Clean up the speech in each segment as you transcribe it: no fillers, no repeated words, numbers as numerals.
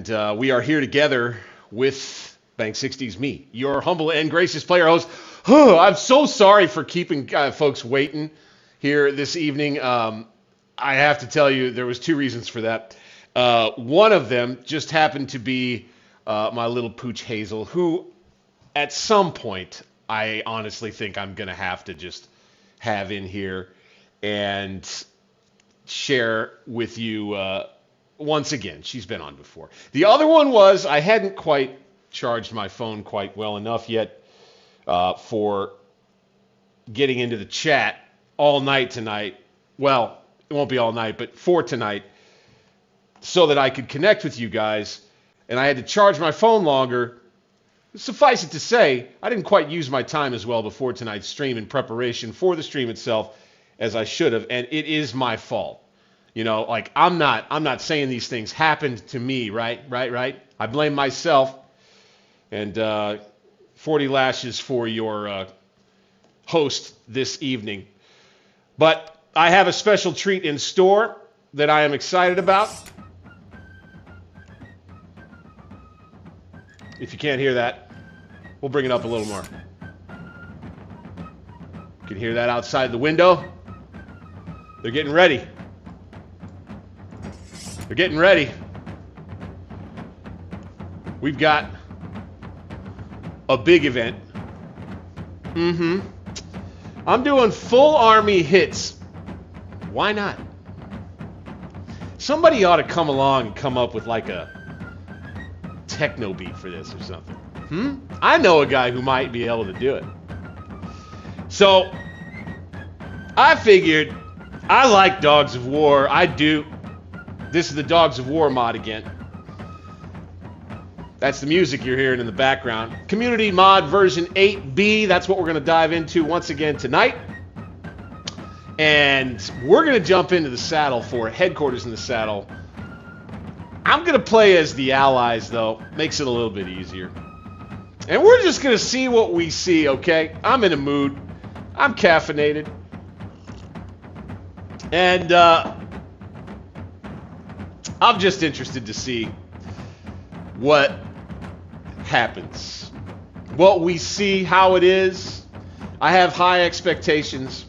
And we are here together with Bank 60's me, your humble and gracious player host. I'm so sorry for keeping folks waiting here this evening. I have to tell you, there was two reasons for that. One of them just happened to be my little pooch Hazel, who at some point I honestly think I'm going to have to just have in here and share with you once again. She's been on before. The other one was I hadn't quite charged my phone quite well enough yet for getting into the chat all night tonight. Well, it won't be all night, but for tonight, so that I could connect with you guys. And I had to charge my phone longer. Suffice it to say, I didn't quite use my time as well before tonight's stream in preparation for the stream itself as I should have, and it is my fault. You know, like I'm not saying these things happened to me, right? I blame myself. And 40 lashes for your host this evening. But I have a special treat in store that I am excited about. If you can't hear that, we'll bring it up a little more. You can hear that outside the window. They're getting ready. They're getting ready. We've got a big event. I'm doing full army hits. Why not? Somebody ought to come along and come up with like a techno beat for this or something. I know a guy who might be able to do it. So I figured I like Dogs of War. I do. This is the Dogs of War mod again. That's the music you're hearing in the background. Community mod version 8B. That's what we're going to dive into once again tonight. And we're going to jump into the saddle for Headquarters in the Saddle. I'm going to play as the allies, though. Makes it a little bit easier. And we're just going to see what we see, okay? I'm in a mood. I'm caffeinated. And I'm just interested to see what happens, what we see, how it is. I have high expectations.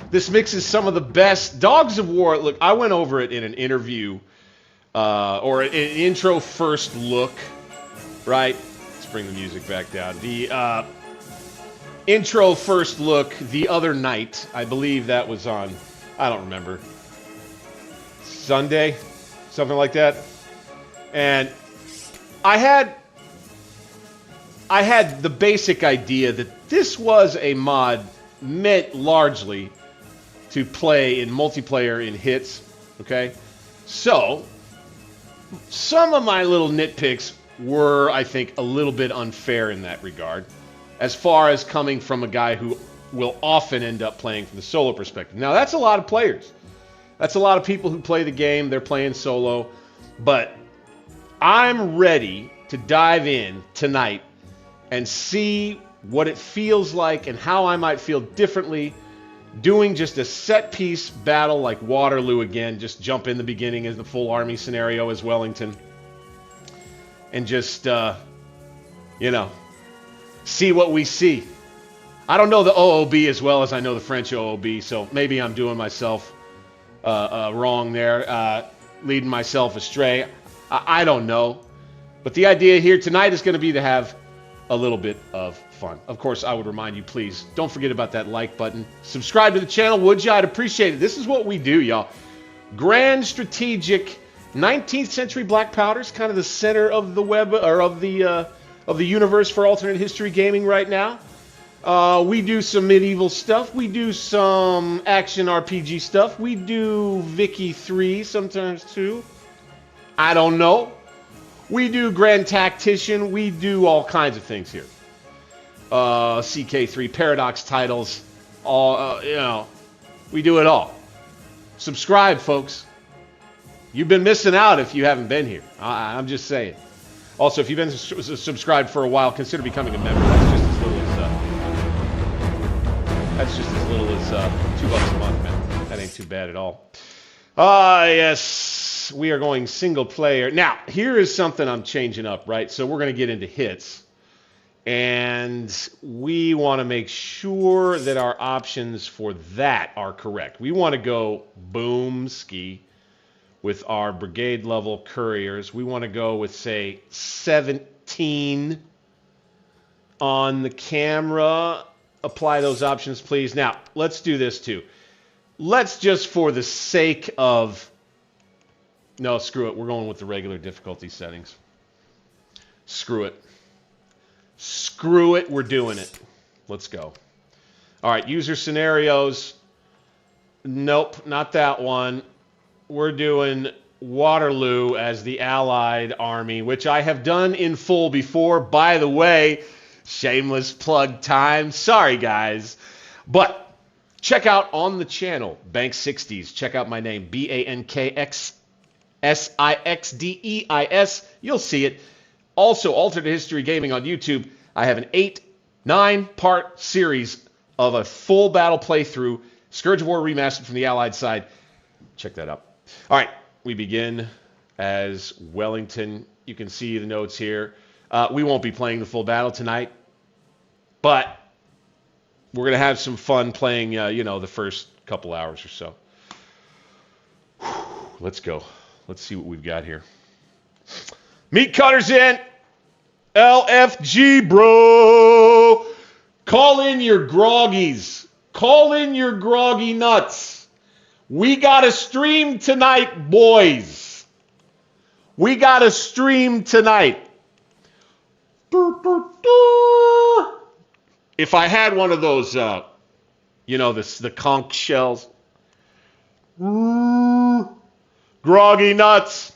This mixes some of the best Dogs of War. Look, I went over it in an interview or an intro first look, right? Let's bring the music back down. The intro first look the other night. I believe that was on, I don't remember, Sunday, something like that. And I had the basic idea that this was a mod meant largely to play in multiplayer in hits, okay? So, some of my little nitpicks were, I think, a little bit unfair in that regard, as far as coming from a guy who will often end up playing from the solo perspective. Now, that's a lot of players. That's a lot of people who play the game, they're playing solo, but I'm ready to dive in tonight and see what it feels like and how I might feel differently doing just a set-piece battle like Waterloo again, just jump in the beginning as the full army scenario as Wellington, and just, you know, see what we see. I don't know the OOB as well as I know the French OOB, so maybe I'm doing myself wrong there, leading myself astray. I don't know. But the idea here tonight is going to be to have a little bit of fun. Of course, I would remind you, please, don't forget about that like button. Subscribe to the channel, would you? I'd appreciate it. This is what we do, y'all. Grand strategic 19th century black powders, kind of the center of the web, or of the universe for alternate history gaming right now. We do some medieval stuff. We do some action RPG stuff. We do Vicky 3 sometimes too. I don't know. We do Grand Tactician. We do all kinds of things here. CK3 Paradox titles. All you know, we do it all. Subscribe, folks. You've been missing out if you haven't been here. I'm just saying. Also, if you've been subscribed for a while, consider becoming a member. That's just as little as $2 a month, man. That ain't too bad at all. Yes. Yes, we are going single player. Now, here is something I'm changing up, right? So we're going to get into hits. And we want to make sure that our options for that are correct. We want to go boomski with our brigade level couriers. We want to go with, say, 17 on the camera. Apply those options, please. Now, let's do this too. Let's just, for the sake of... No, screw it. We're going with the regular difficulty settings. Screw it. Screw it. We're doing it. Let's go. All right, user scenarios. Nope, not that one. We're doing Waterloo as the Allied Army, which I have done in full before. By the way, shameless plug time. Sorry, guys. But check out on the channel, Bank60s. Check out my name, BANKXSIXDEIS. You'll see it. Also, Alternate History Gaming on YouTube. I have an 8-9-part series of a full battle playthrough, Scourge of War Remastered from the Allied side. Check that out. All right, we begin as Wellington. You can see the notes here. We won't be playing the full battle tonight, but we're going to have some fun playing, you know, the first couple hours or so. Let's go. Let's see what we've got here. Meat Cutter's in. LFG, bro. Call in your groggies. Call in your groggy nuts. We got a stream tonight, boys. We got a stream tonight. If I had one of those, you know, the conch shells. Groggy nuts.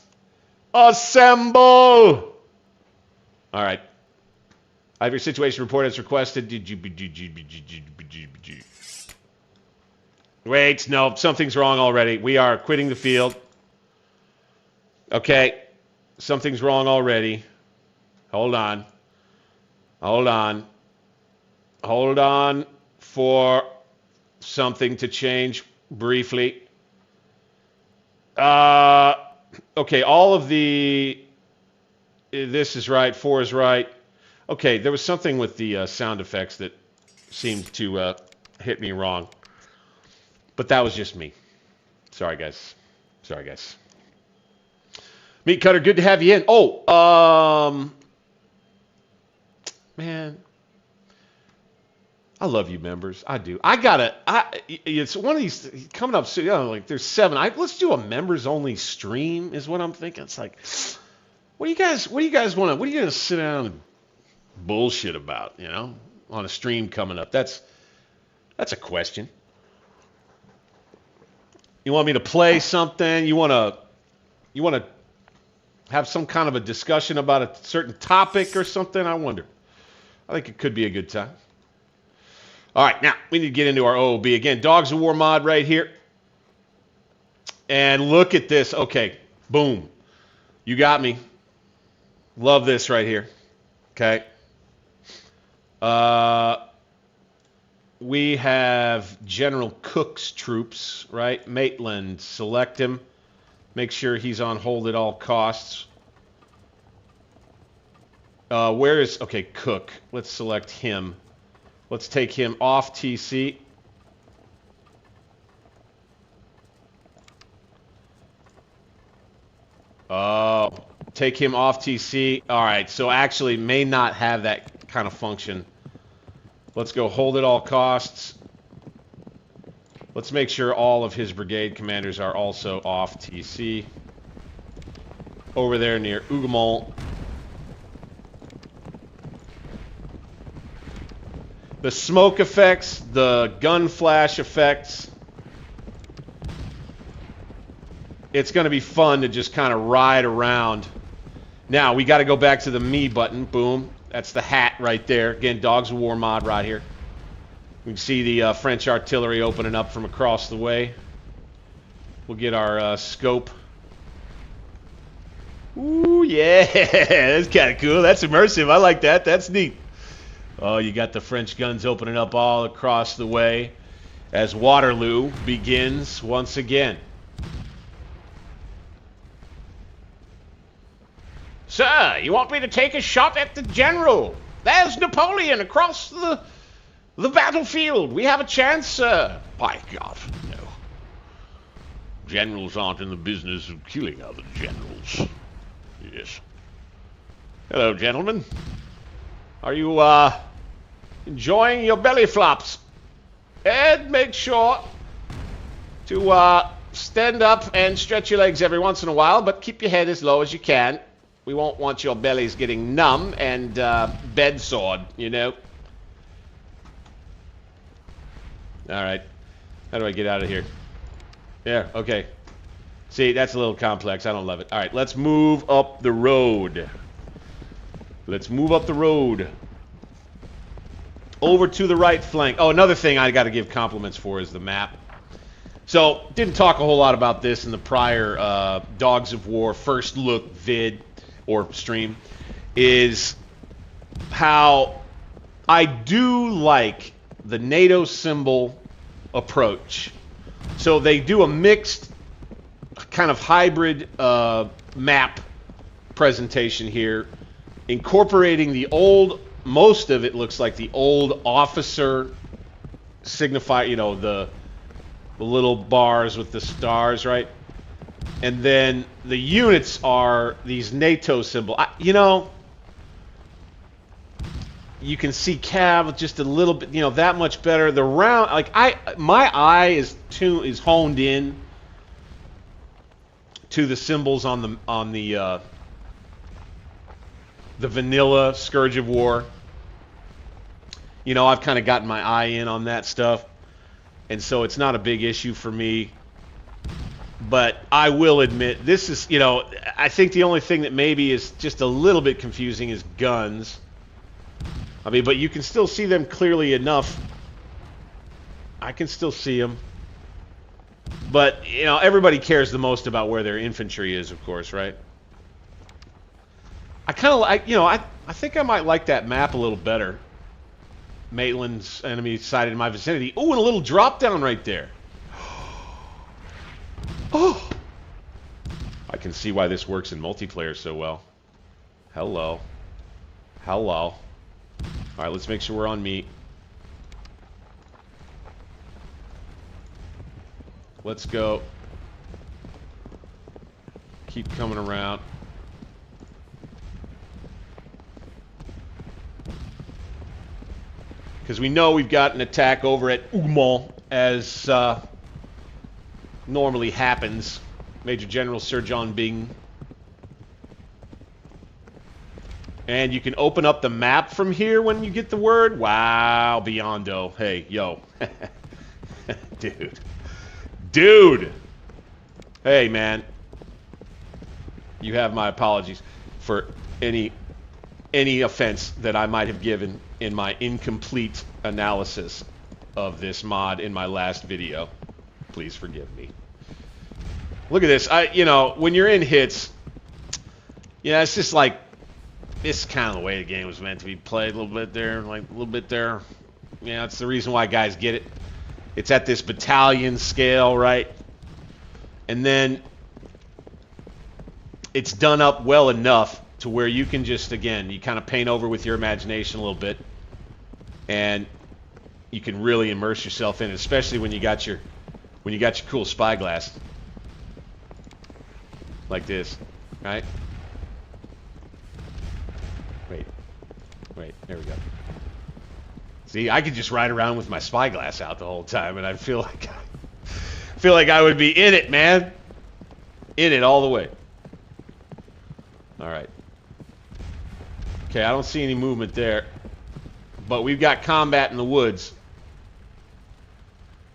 Assemble. All right. I have your situation report as requested. Wait, no, something's wrong already. We are quitting the field. Okay. Something's wrong already. Hold on. Hold on. Hold on for something to change briefly. Okay, all of the... This is right. 4 is right. Okay, there was something with the sound effects that seemed to hit me wrong. But that was just me. Sorry, guys. Sorry, guys. Meat Cutter, good to have you in. Oh, man. I love you, members. I do. It's one of these coming up soon. You know, like there's 7. Let's do a members-only stream is what I'm thinking. It's like... What do you guys want to, what are you going to sit down and bullshit about, you know, on a stream coming up? That's a question. You want me to play something? You want to have some kind of a discussion about a certain topic or something? I wonder. I think it could be a good time. All right, now we need to get into our OOB again. Dogs of War mod right here. And look at this. Okay, boom. You got me. Love this right here. Okay. We have General Cook's troops, right? Maitland, select him. Make sure he's on hold at all costs. Where is... Okay, Cook. Let's select him. Let's take him off TC. Oh... Take him off TC. All right, so actually may not have that kind of function. Let's go hold at all costs. Let's make sure all of his brigade commanders are also off TC. Over there near Hougoumont. The smoke effects, the gun flash effects. It's going to be fun to just kind of ride around. Now, we got to go back to the me button. Boom. That's the hat right there. Again, Dogs of War mod right here. We can see the French artillery opening up from across the way. We'll get our scope. Ooh, yeah. That's kind of cool. That's immersive. I like that. That's neat. Oh, you got the French guns opening up all across the way as Waterloo begins once again. Sir, you want me to take a shot at the general? There's Napoleon across the battlefield. We have a chance, sir. By God, no. Generals aren't in the business of killing other generals. Yes. Hello, gentlemen. Are you, enjoying your belly flops? And make sure to, stand up and stretch your legs every once in a while, but keep your head as low as you can. We won't want your bellies getting numb and, bed sored, you know? Alright. How do I get out of here? There, okay. See, that's a little complex. I don't love it. Alright, let's move up the road. Let's move up the road. Over to the right flank. Oh, another thing I got to give compliments for is the map. So, didn't talk a whole lot about this in the prior Dogs of War first look vid or stream. Is how I do like the NATO symbol approach. So they do a mixed kind of hybrid map presentation here, incorporating the old, most of it looks like the old officer signify, you know, the little bars with the stars, right? And then the units are these NATO symbol. You know, you can see Cav just a little bit, you know, that much better. The round, like my eye is honed in to the symbols on the vanilla Scourge of War. You know, I've kind of gotten my eye in on that stuff, and so it's not a big issue for me. But I will admit, this is, you know, I think the only thing that maybe is just a little bit confusing is guns. I mean, but you can still see them clearly enough. I can still see them. But, you know, everybody cares the most about where their infantry is, of course, right? I kind of like, you know, I think I might like that map a little better. Maitland's enemy sighted in my vicinity. Oh, and a little drop down right there. Oh! I can see why this works in multiplayer so well. Hello. Hello. Alright, let's make sure we're on meat. Let's go. Keep coming around. Because we know we've got an attack over at Ougmont, as normally happens. Major General Sir John Bing. And you can open up the map from here when you get the word. Wow, Biondo. Hey, yo. Dude. Dude! Hey, man. You have my apologies for any offense that I might have given in my incomplete analysis of this mod in my last video. Please forgive me. Look at this. You know, when you're in hits, yeah, it's just like, this is kind of the way the game was meant to be played. A little bit there, like a little bit there. Yeah, it's the reason why guys get it. It's at this battalion scale, right? And then it's done up well enough to where you can just, again, you kind of paint over with your imagination a little bit, and you can really immerse yourself in it, especially when you got your cool spyglass like this, right? Wait, there we go. See, I could just ride around with my spyglass out the whole time, and I feel like I would be in it, man. In it all the way. All right. Okay, I don't see any movement there, but we've got combat in the woods.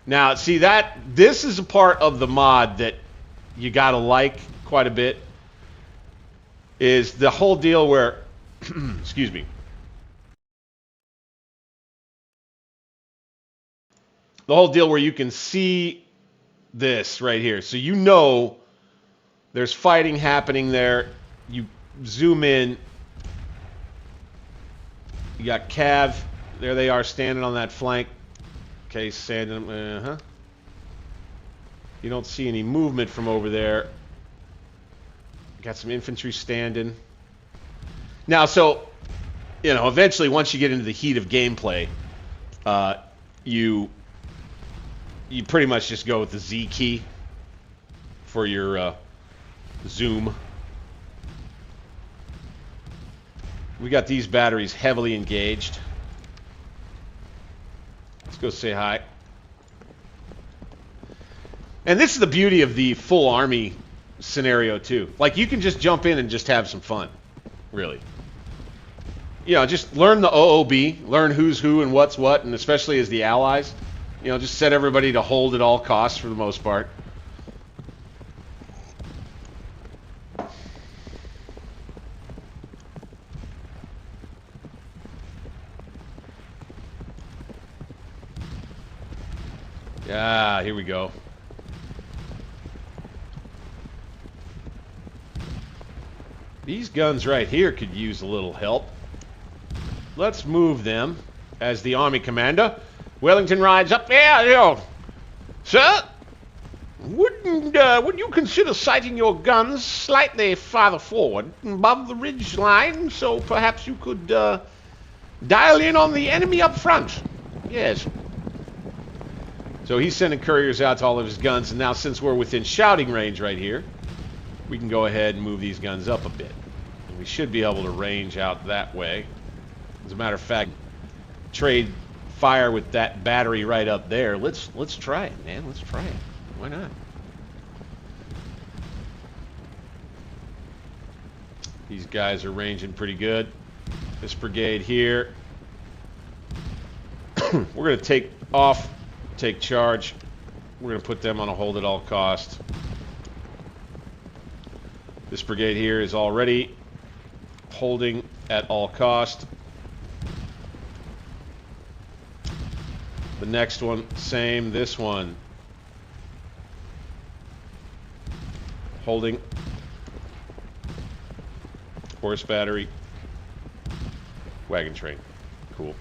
Now, see this is a part of the mod that you gotta like quite a bit. Is the whole deal where, excuse me. The whole deal where you can see this right here. So you know there's fighting happening there. You zoom in. You got Cav. There they are standing on that flank. Okay, standing. You don't see any movement from over there. Got some infantry standing. Now, so, you know, eventually once you get into the heat of gameplay, you pretty much just go with the Z key for your zoom. We got these batteries heavily engaged. Let's go say hi. And this is the beauty of the full army scenario too. Like, you can just jump in and just have some fun, really. You know, just learn the OOB, learn who's who and what's what, and especially as the allies. You know, just set everybody to hold at all costs for the most part. Yeah, here we go. These guns right here could use a little help. Let's move them as the army commander. Wellington rides up there. You know, sir, would you consider sighting your guns slightly farther forward above the ridge line, so perhaps you could dial in on the enemy up front? Yes. So he's sending couriers out to all of his guns, and now since we're within shouting range right here, we can go ahead and move these guns up a bit. And we should be able to range out that way. As a matter of fact, trade fire with that battery right up there. Let's try it, man. Let's try it. Why not? These guys are ranging pretty good. This brigade here. We're going to take off, take charge. We're going to put them on a hold at all cost. This brigade here is already holding at all cost. The next one, same. This one, holding. Horse battery. Wagon train. Cool.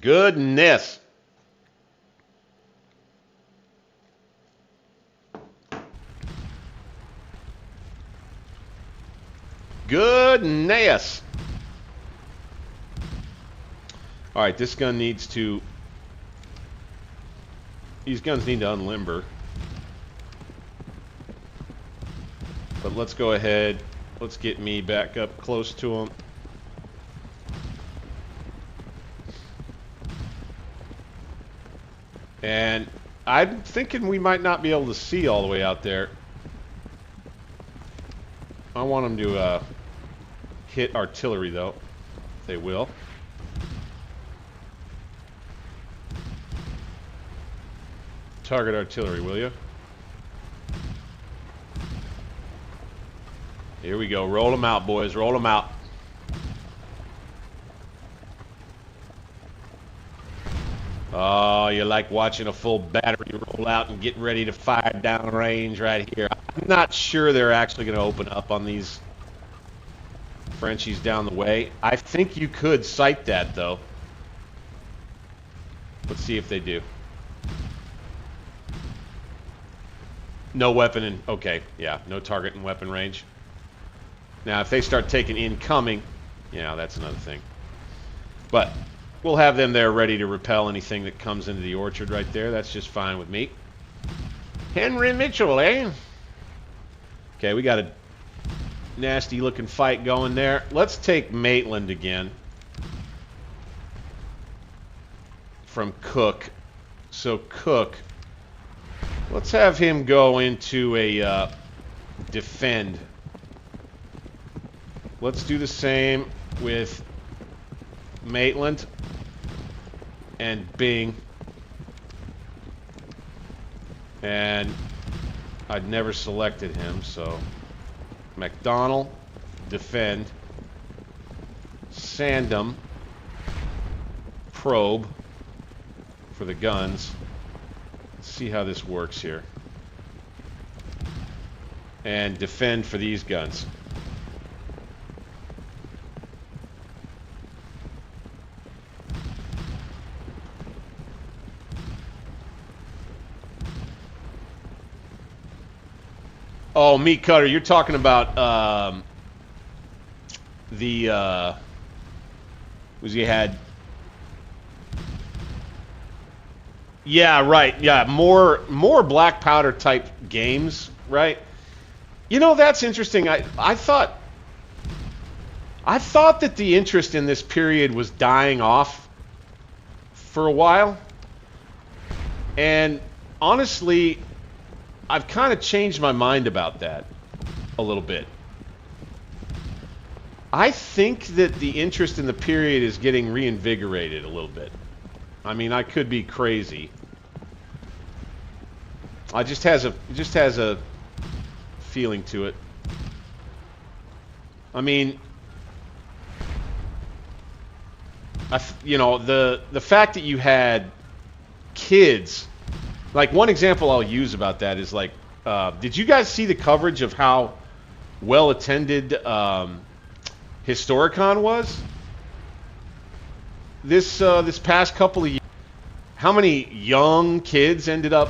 Goodness. Goodness. All right, this gun needs to... These guns need to unlimber. But let's go ahead. Let's get me back up close to them. And I'm thinking we might not be able to see all the way out there. I want them to hit artillery, though. They will. Target artillery, will you? Here we go. Roll them out, boys. Roll them out. Oh, you like watching a full battery roll out and getting ready to fire down range right here. I'm not sure they're actually going to open up on these Frenchies down the way. I think you could sight that, though. Let's see if they do. No weapon in... Okay, yeah, no target in weapon range. Now, if they start taking incoming, yeah, that's another thing. But we'll have them there ready to repel anything that comes into the orchard right there. That's just fine with me. Henry Mitchell, eh? Okay, we got a nasty-looking fight going there. Let's take Maitland again. From Cook. So Cook... Let's have him go into a defend. Let's do the same with Maitland and Bing. And I'd never selected him, so McDonald, defend. Sandham, probe for the guns. See how this works here. And defend for these guns. Oh, Meat Cutter, you're talking about was he had? Yeah, right. Yeah, more black powder type games, right? You know, that's interesting. I thought that the interest in this period was dying off for a while. And honestly, I've kind of changed my mind about that a little bit. I think that the interest in the period is getting reinvigorated a little bit. I mean, I could be crazy. It just has a feeling to it. I mean, you know, the fact that you had kids, like one example I'll use about that is like, did you guys see the coverage of how well attended Historicon was this past couple of years? How many young kids ended up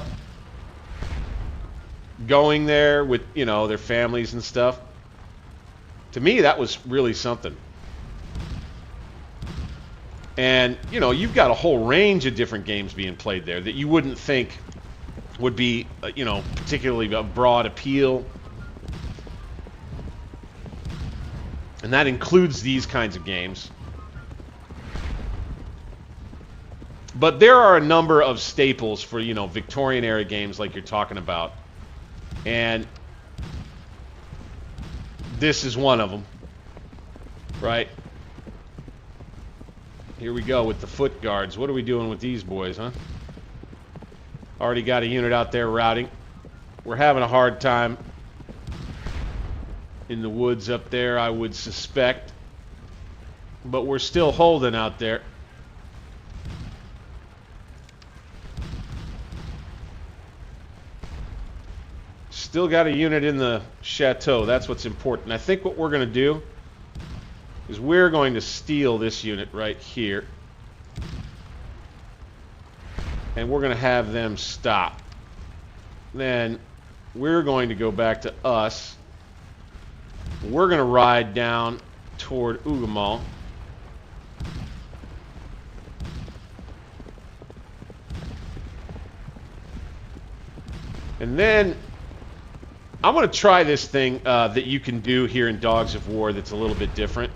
going there with, you know, their families and stuff? To me, that was really something. And, you know, you've got a whole range of different games being played there that you wouldn't think would be, you know, particularly a broad appeal. And that includes these kinds of games. But there are a number of staples for, you know, Victorian era games like you're talking about. And this is one of them, right? Here we go with the foot guards. What are we doing with these boys, huh? Already got a unit out there routing. We're having a hard time in the woods up there, I would suspect. But we're still holding out there. Still got a unit in the chateau. That's what's important. I think what we're going to do is we're going to steal this unit right here. And we're going to have them stop. Then we're going to go back to us. We're going to ride down toward Ugamal. And then I'm going to try this thing that you can do here in Dogs of War that's a little bit different,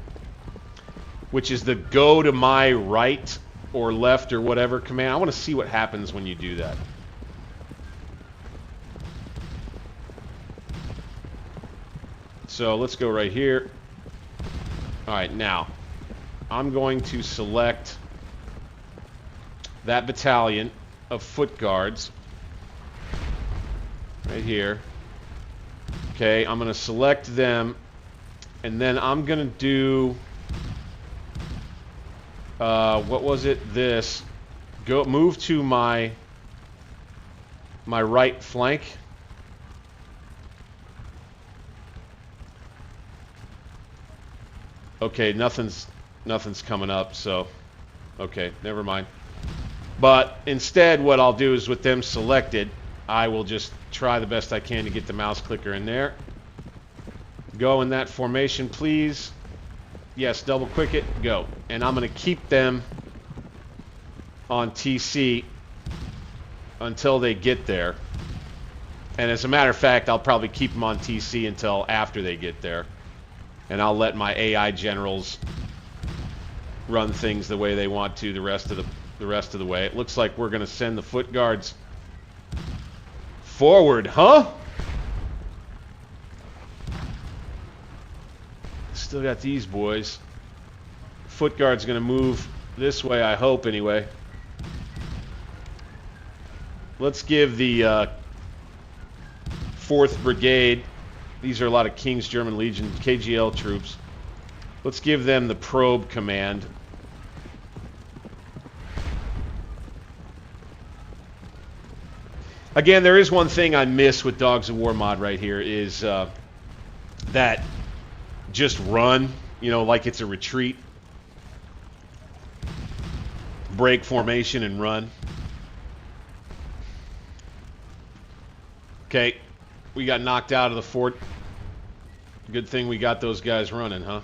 which is the go to my right or left or whatever command. I want to see what happens when you do that. So let's go right here. All right, now I'm going to select that battalion of foot guards right here. Okay, I'm going to select them, and then I'm going to do, what was it? This. Go move to my right flank. Okay, nothing's coming up, so okay, never mind. But instead, what I'll do is with them selected, I will just try the best I can to get the mouse clicker in there. Go in that formation, please. Yes, double click it, go. And I'm going to keep them on TC until they get there. And as a matter of fact, I'll probably keep them on TC until after they get there. And I'll let my AI generals run things the way they want to the rest of the way. It looks like we're going to send the foot guards forward, huh? Still got these boys. Foot guard's going to move this way, I hope, anyway. Let's give the 4th Brigade, these are a lot of King's German Legion, KGL troops. Let's give them the probe command. Again, there is one thing I miss with Dogs of War mod right here is that just run, you know, like it's a retreat. Break formation and run. Okay, We got knocked out of the fort. Good thing we got those guys running, huh?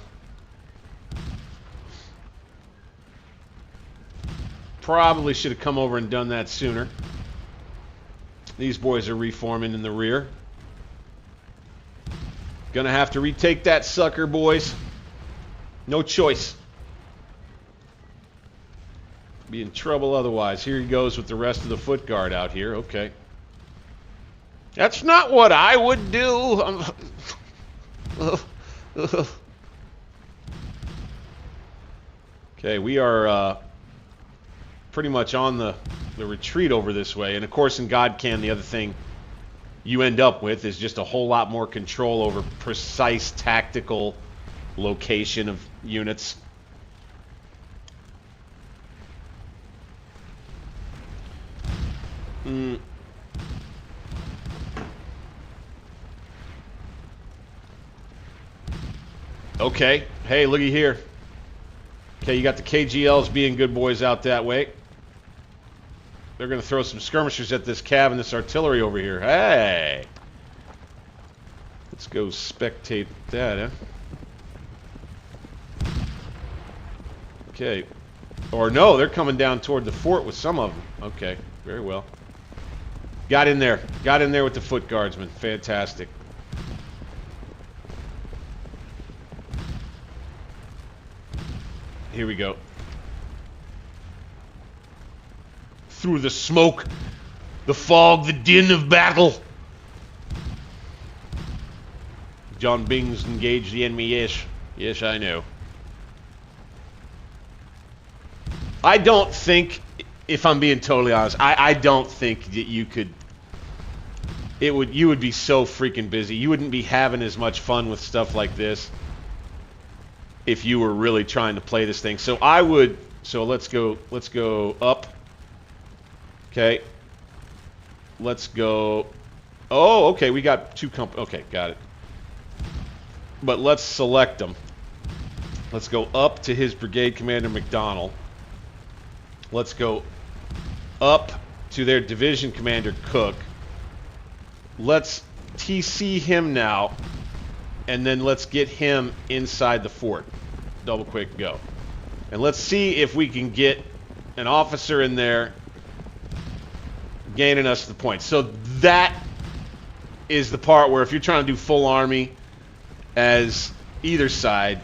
Probably should have come over and done that sooner. These boys are reforming in the rear. Gonna have to retake that sucker, boys. No choice. Be in trouble otherwise. Here he goes with the rest of the foot guard out here. Okay. That's not what I would do. Okay, we are pretty much on the retreat over this way. And of course in Godcan, the other thing you end up with is just a whole lot more control over precise tactical location of units. Okay. Hey, looky here. Okay, you got the KGLs being good boys out that way. They're going to throw some skirmishers at this cav and this artillery over here. Hey! Let's go spectate that, huh? Okay. Or no, they're coming down toward the fort with some of them. Okay, very well. Got in there. Got in there with the foot guardsmen. Fantastic. Here we go. Through the smoke, the fog, the din of battle. John Bing's engaged the enemy. Yes. Yes, I know. I don't think, if I'm being totally honest, I don't think that you could... You would be so freaking busy. You wouldn't be having as much fun with stuff like this if you were really trying to play this thing. So I would... So let's go up. Okay. Let's go... Oh, okay, we got two Okay, got it. But let's select them. Let's go up to his brigade commander, McDonald. Let's go up to their division commander, Cook. Let's TC him now. And then let's get him inside the fort. Double quick, go. And let's see if we can get an officer in there gaining us the points. So that is the part where if you're trying to do full army as either side,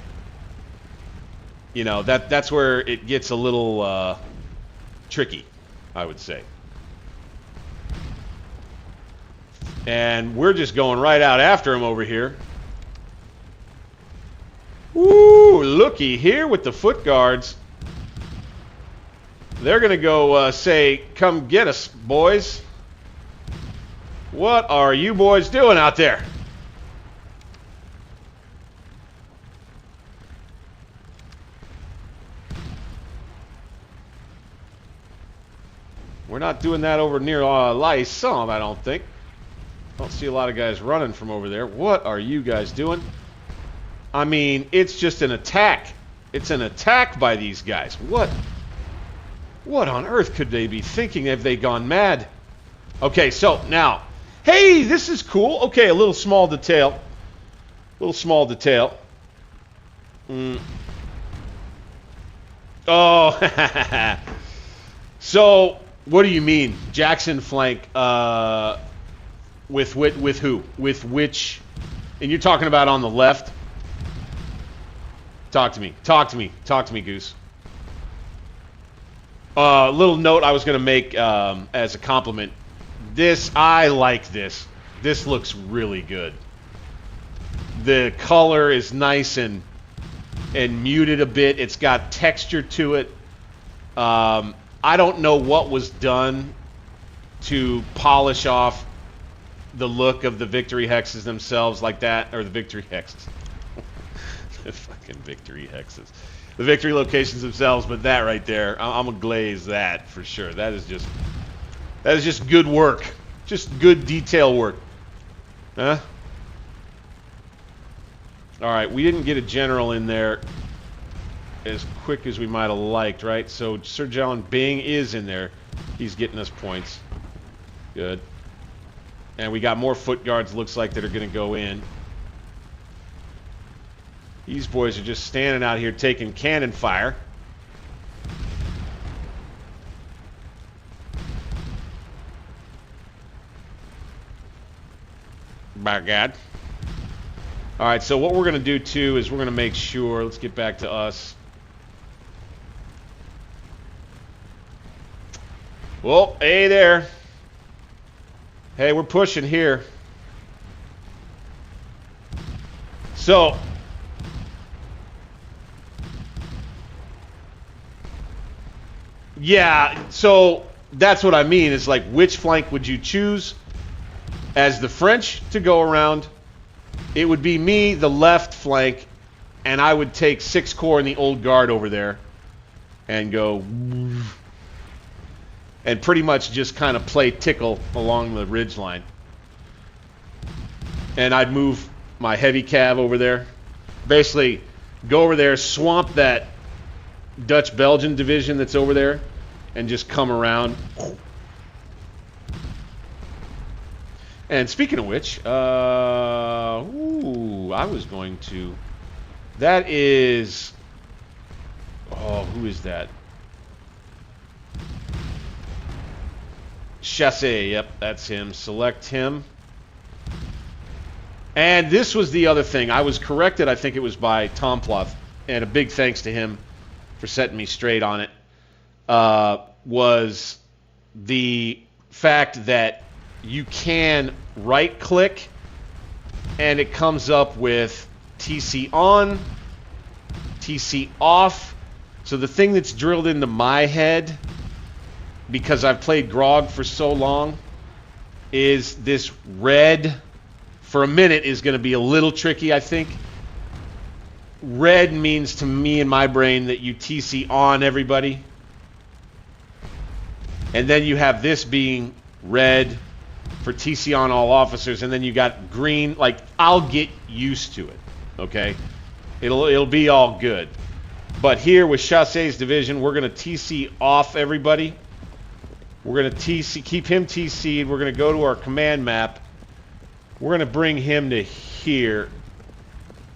you know, that's where it gets a little tricky, I would say. And we're just going right out after him over here. Ooh, looky here with the foot guards. They're going to go say, come get us, boys. What are you boys doing out there? We're not doing that over near Lysum, I don't think. Don't see a lot of guys running from over there. What are you guys doing? I mean, it's just an attack. It's an attack by these guys. What on earth could they be thinking? Have they gone mad? Okay, so now, hey, this is cool. Okay, a little small detail. Little small detail. Oh, so what do you mean? Jackson flank with who? With which? And you're talking about on the left? Talk to me. Talk to me. Talk to me, Goose. Little note I was going to make as a compliment. I like this. This looks really good. The color is nice and muted a bit. It's got texture to it. I don't know what was done to polish off the look of the victory hexes themselves like that, or the victory hexes. The fucking victory hexes. The victory locations themselves, but that right there, I'm gonna glaze that for sure. That is just good work. Just good detail work. Huh? Alright, we didn't get a general in there as quick as we might have liked, right? So Sir John Bing is in there. He's getting us points. Good. And we got more foot guards, looks like, that are going to go in. These boys are just standing out here taking cannon fire. By God. All right, so what we're going to do, too, is we're going to make sure... Let's get back to us. Well, hey there. Hey, we're pushing here. So... Yeah, so that's what I mean. Is like, which flank would you choose as the French to go around? It would be me, the left flank, and I would take 6 Corps and the Old Guard over there and go and pretty much just kind of play tickle along the ridgeline. And I'd move my heavy cav over there. Basically, go over there, swamp that Dutch-Belgian division that's over there, and just come around. And speaking of which, I was going to... That is... Oh, who is that? Chassé, yep, that's him. Select him. And this was the other thing. I was corrected, I think it was by Tom Ploth, and a big thanks to him for setting me straight on it, was the fact that you can right-click and it comes up with TC on, TC off. So the thing that's drilled into my head, because I've played Grog for so long, is this red, for a minute, is going to be a little tricky, I think. Red means to me in my brain that you TC on everybody. And then you have this being red for TC on all officers, and then you got green. Like, I'll get used to it, okay? It'll be all good. But here with Chassé's division, we're going to TC off everybody. We're going to TC, keep him TC'd. We're going to go to our command map. We're going to bring him to here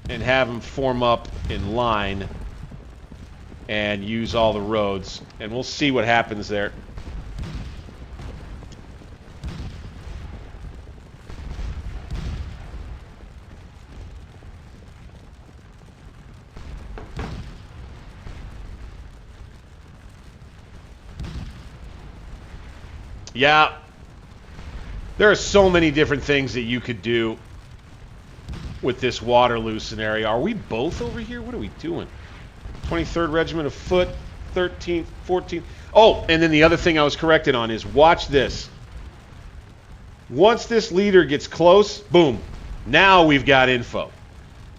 and have them form up in line and use all the roads. And we'll see what happens there. Yeah. There are so many different things that you could do with this Waterloo scenario. Are we both over here? What are we doing? 23rd Regiment of Foot, 13th, 14th. Oh, and then the other thing I was corrected on is, watch this. Once this leader gets close, boom, now we've got info.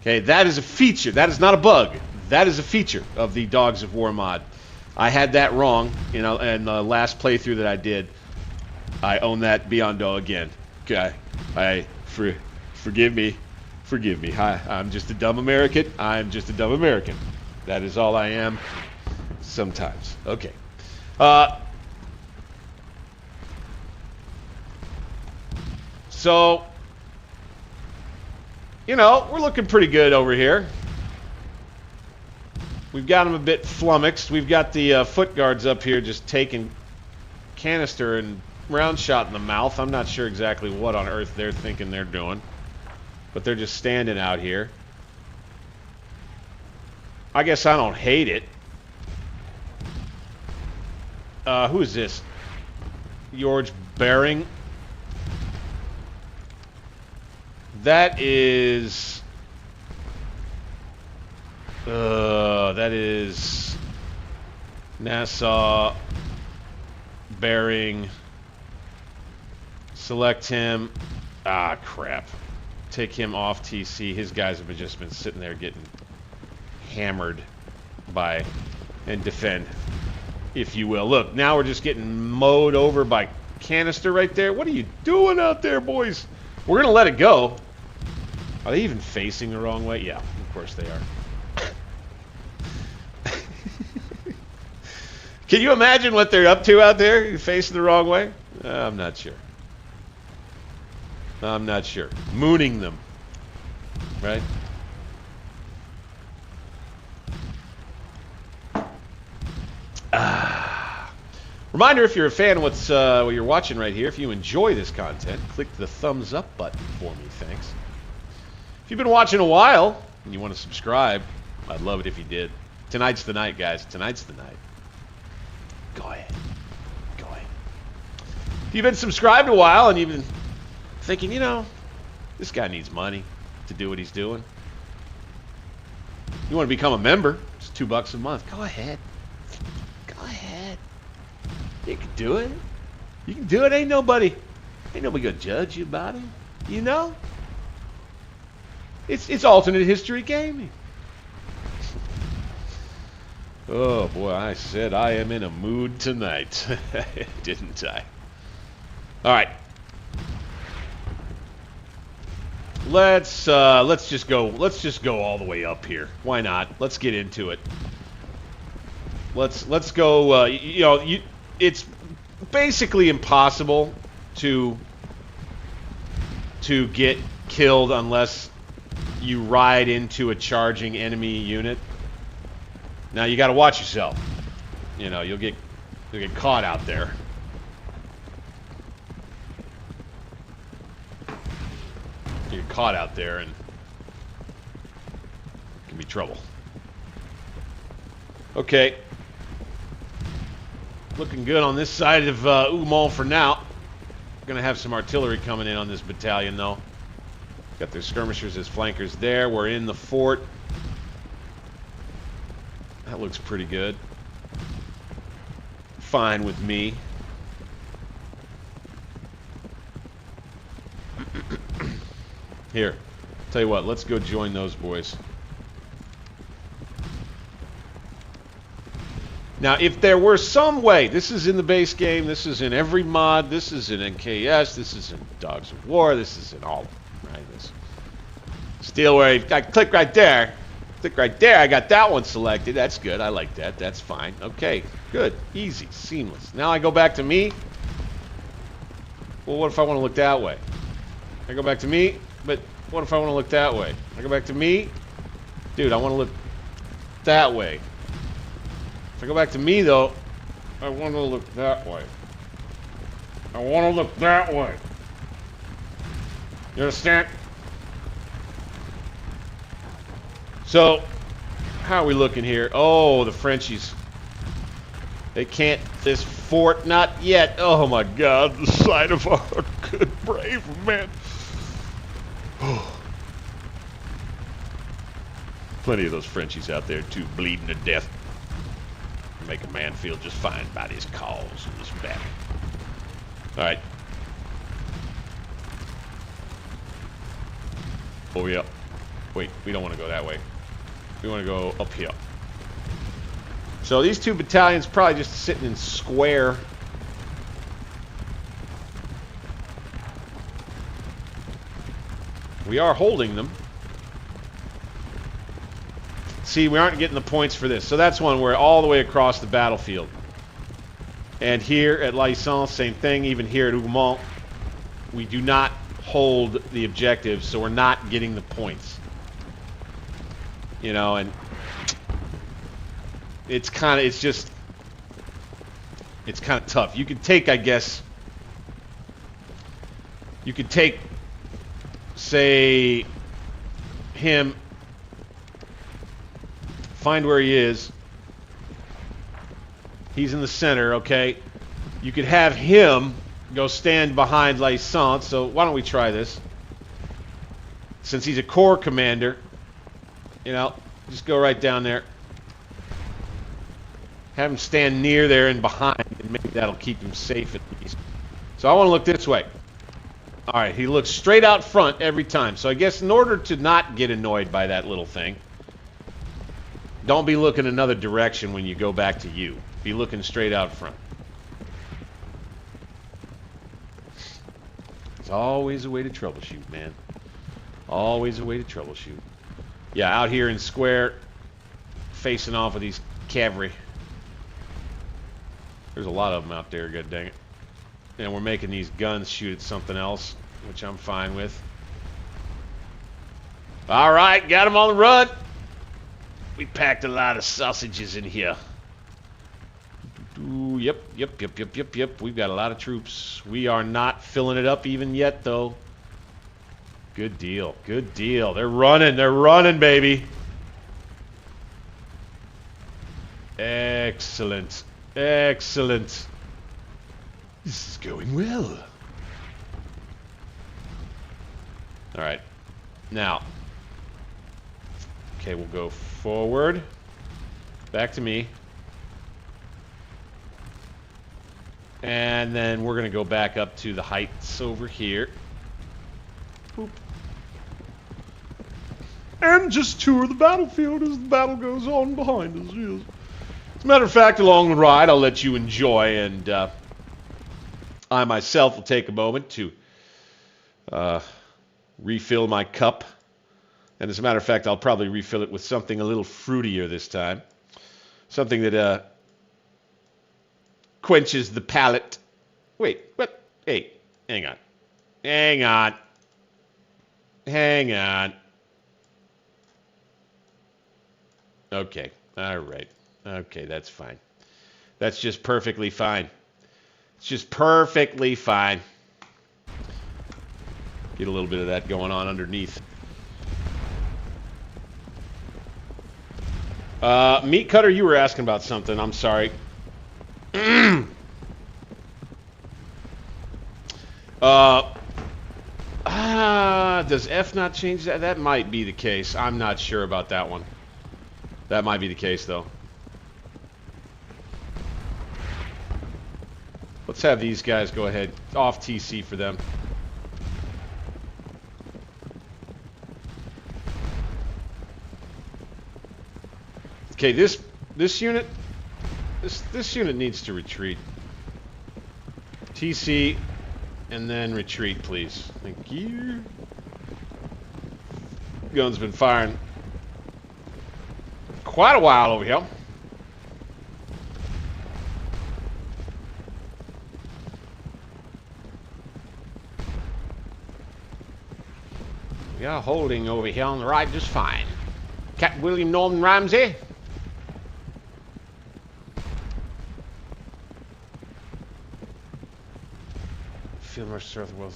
Okay, that is a feature. That is not a bug. That is a feature of the Dogs of War mod. I had that wrong, you know, in the last playthrough that I did. I own that Biondo again. Okay, forgive me. Forgive me. Hi, I'm just a dumb American. I'm just a dumb American. That is all I am. Sometimes. Okay. So, you know, we're looking pretty good over here. We've got them a bit flummoxed. We've got the foot guards up here just taking canister and round shot in the mouth. I'm not sure exactly what on earth they're thinking they're doing. But they're just standing out here. I guess I don't hate it. Who is this? George Bering. That is... that is... Nassau. Bering. Select him. Ah, crap. Take him off TC. His guys have just been sitting there getting hammered by and defend, if you will. Look, now we're just getting mowed over by canister right there. What are you doing out there, boys? We're gonna let it go. Are they even facing the wrong way? Yeah, of course they are. Can you imagine what they're up to out there, facing the wrong way? I'm not sure. I'm not sure. Mooning them. Right? Reminder, if you're a fan of what you're watching right here, if you enjoy this content, click the thumbs up button for me. Thanks. If you've been watching a while and you want to subscribe, I'd love it if you did. Tonight's the night, guys. Tonight's the night. Go ahead. Go ahead. If you've been subscribed a while and you've been thinking, you know, this guy needs money to do what he's doing. You want to become a member? It's $2 a month. Go ahead. Go ahead. You can do it. You can do it. Ain't nobody gonna judge you about it. You know? It's alternate history gaming. Oh boy, I said I am in a mood tonight, didn't I? All right. Let's just go all the way up here. Why not? Let's get into it. Let's go. You know, it's basically impossible to get killed unless you ride into a charging enemy unit. Now you got to watch yourself. You know, you'll get caught out there. You get caught out there and it can be trouble. Okay. Looking good on this side of Umon for now. Gonna have some artillery coming in on this battalion though. Got their skirmishers as flankers there. We're in the fort. That looks pretty good. Fine with me. Here, tell you what, let's go join those boys. Now, if there were some way, this is in the base game, this is in every mod, this is in NKS, this is in Dogs of War, this is in all of them, right? This Steel where I click right there. Click right there. I got that one selected. That's good. I like that. That's fine. Okay, good. Easy. Seamless. Now I go back to me. Well, what if I want to look that way? I go back to me, but what if I want to look that way? I go back to me. Dude, I want to look that way. If I go back to me, though, I want to look that way. I want to look that way. You understand? So, how are we looking here? Oh, the Frenchies. They can't, this fort, not yet. Oh my God, the sight of our good, brave men. Plenty of those Frenchies out there too, bleeding to death. Make a man feel just fine about his cause and his back. All right. Oh yeah. Wait, we don't want to go that way. We want to go up here. So these two battalions probably just sitting in square. We are holding them. See, we aren't getting the points for this. So that's one where all the way across the battlefield. And here at License, same thing. Even here at Ougmont, we do not hold the objectives, so we're not getting the points. You know, and it's kind of tough. You could take, I guess, you could take, say, him, find where he is. He's in the center, okay? You could have him go stand behind License. So why don't we try this? Since he's a corps commander, you know, just go right down there. Have him stand near there and behind, and maybe that'll keep him safe at least. So I want to look this way. All right, he looks straight out front every time. So I guess in order to not get annoyed by that little thing, don't be looking another direction when you go back to you. Be looking straight out front. There's always a way to troubleshoot, man. Always a way to troubleshoot. Yeah, out here in square, facing off with these cavalry. There's a lot of them out there, god dang it. And we're making these guns shoot at something else. which I'm fine with. All right, got him on the run. We packed a lot of sausages in here. Yep. We've got a lot of troops. We are not filling it up even yet, though. Good deal. Good deal. They're running. They're running, baby. Excellent. Excellent. This is going well. All right. Now. Okay, we'll go forward. Back to me. And then we're going to go back up to the heights over here. Boop. And just tour the battlefield as the battle goes on behind us. Yes. As a matter of fact, along the ride, I'll let you enjoy, and I myself will take a moment to refill my cup. And as a matter of fact, I'll probably refill it with something a little fruitier this time. Something that quenches the palate. Wait, what? Hey, hang on. Hang on. Hang on. Okay, all right. Okay, that's fine. That's just perfectly fine. It's just perfectly fine. Get a little bit of that going on underneath. Meat Cutter, you were asking about something. I'm sorry. Does F not change that? That might be the case. I'm not sure about that one. That might be the case, though. Let's have these guys go ahead. Off TC for them. Okay, this unit needs to retreat. TC and then retreat, please. Thank you. Gun's been firing quite a while over here. We are holding over here on the right just fine. Captain William Norman Ramsey.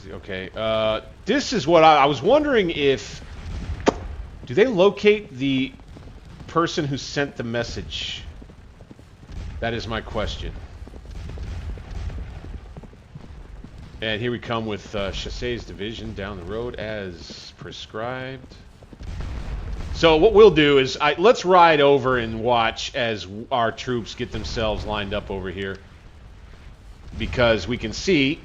Okay, this is what I was wondering if... Do they locate the person who sent the message? That is my question. And here we come with Chassez Division down the road as prescribed. So what we'll do is, let's ride over and watch as our troops get themselves lined up over here. Because we can see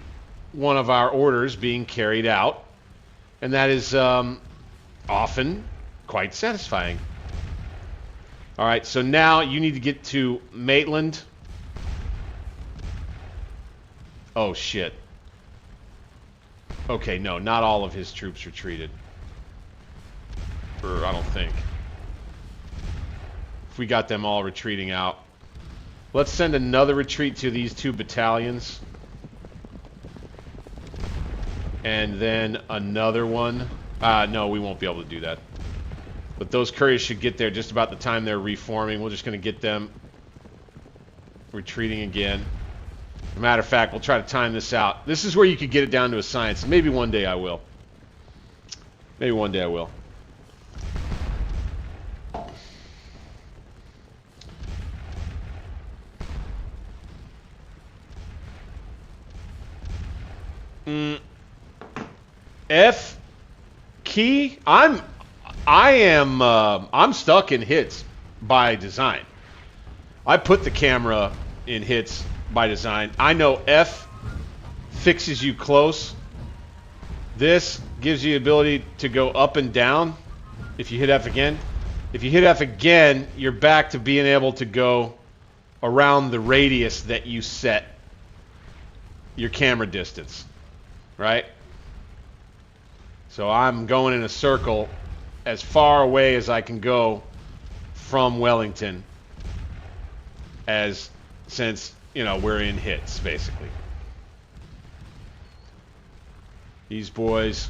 one of our orders being carried out, and that is often quite satisfying. All right, so now you need to get to Maitland. Oh shit. Okay, no, not all of his troops retreated. Or I don't think. If we got them all retreating out. Let's send another retreat to these two battalions. And then another one. No, we won't be able to do that. But those couriers should get there just about the time they're reforming. We're just going to get them retreating again. As a matter of fact, we'll try to time this out. This is where you could get it down to a science. Maybe one day I will. Maybe one day I will. F key. I'm stuck in hits by design. I put the camera in hits by design. I know F fixes you close. This gives you the ability to go up and down if you hit F again. If you hit F again, you're back to being able to go around the radius that you set your camera distance, right? So I'm going in a circle as far away as I can go from Wellington, since, you know, we're in hits, basically. These boys,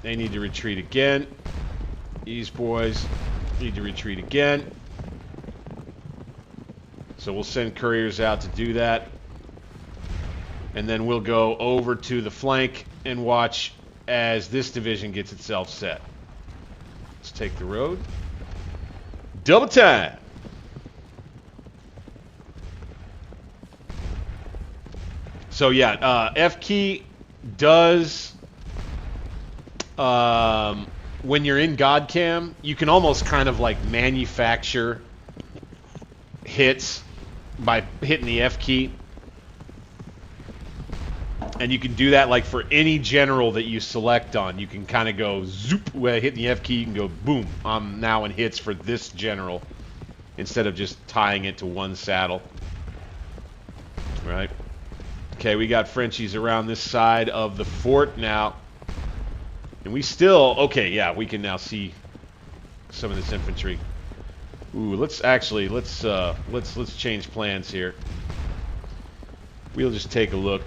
they need to retreat again. These boys need to retreat again. So we'll send couriers out to do that. And then we'll go over to the flank and watch as this division gets itself set. Let's take the road. Double time! So yeah, F key does, when you're in God Cam, you can almost kind of like manufacture hits by hitting the F key. And you can do that like for any general that you select on. You can kind of go zoop, when hitting the F key, you can go boom, I'm now in hits for this general, instead of just tying it to one saddle. Right? Okay, we got Frenchies around this side of the fort now. And we still, okay, yeah, we can now see some of this infantry. Ooh, let's change plans here. We'll just take a look.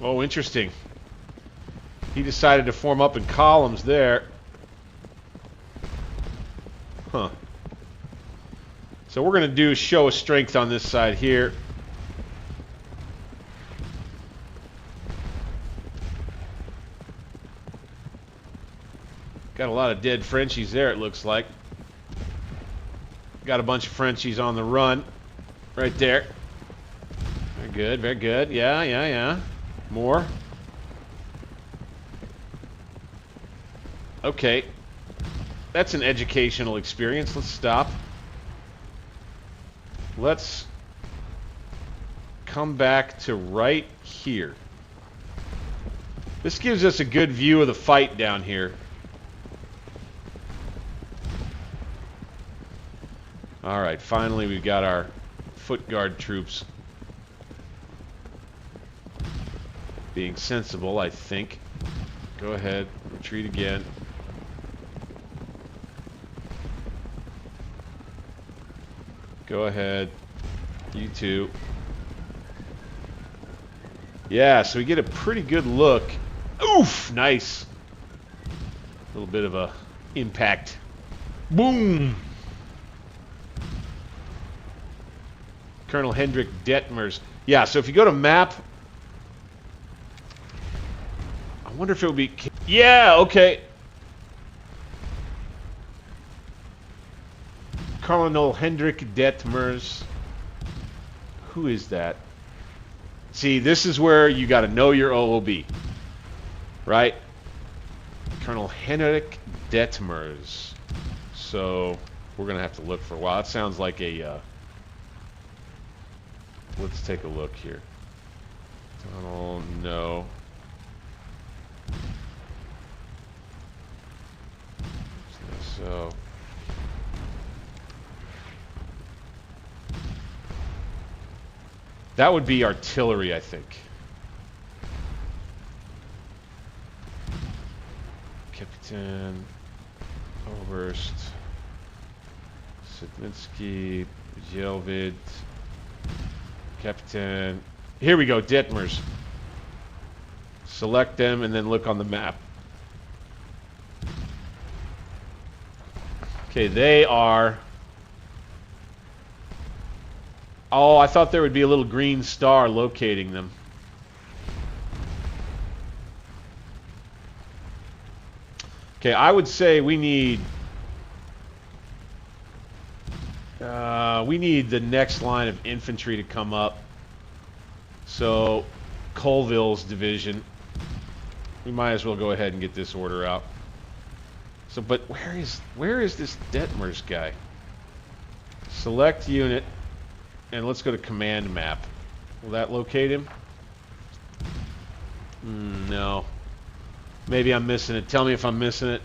Oh, interesting. He decided to form up in columns there. Huh. So we're going to do show of strength on this side here. Got a lot of dead Frenchies there, it looks like. Got a bunch of Frenchies on the run. Right there. Very good, very good. Yeah, yeah, yeah. More. Okay. That's an educational experience. Let's stop. Let's come back to right here. This gives us a good view of the fight down here. Alright, finally we've got our foot guard troops being sensible, I think. Go ahead, retreat again. Go ahead. You too. Yeah, so we get a pretty good look. Oof! Nice. A little bit of a impact. Boom! Colonel Hendrik Detmers. Yeah, so if you go to map... I wonder if it would be... Yeah, okay. Colonel Hendrik Detmers. Who is that? See, this is where you got to know your OOB. Right? Colonel Hendrik Detmers. So, we're going to have to look for a while. That sounds like a... let's take a look here. Oh, no. So... that would be artillery, I think. Captain, Oberst, Sidlinski, Jelvid, Captain. Here we go, Detmers. Select them and then look on the map. Okay, they are... oh, I thought there would be a little green star locating them. Okay, I would say we need the next line of infantry to come up. So, Colville's division. We might as well go ahead and get this order out. So, but where is this Detmers guy? Select unit. And let's go to command map. Will that locate him? No. Maybe I'm missing it. Tell me if I'm missing it.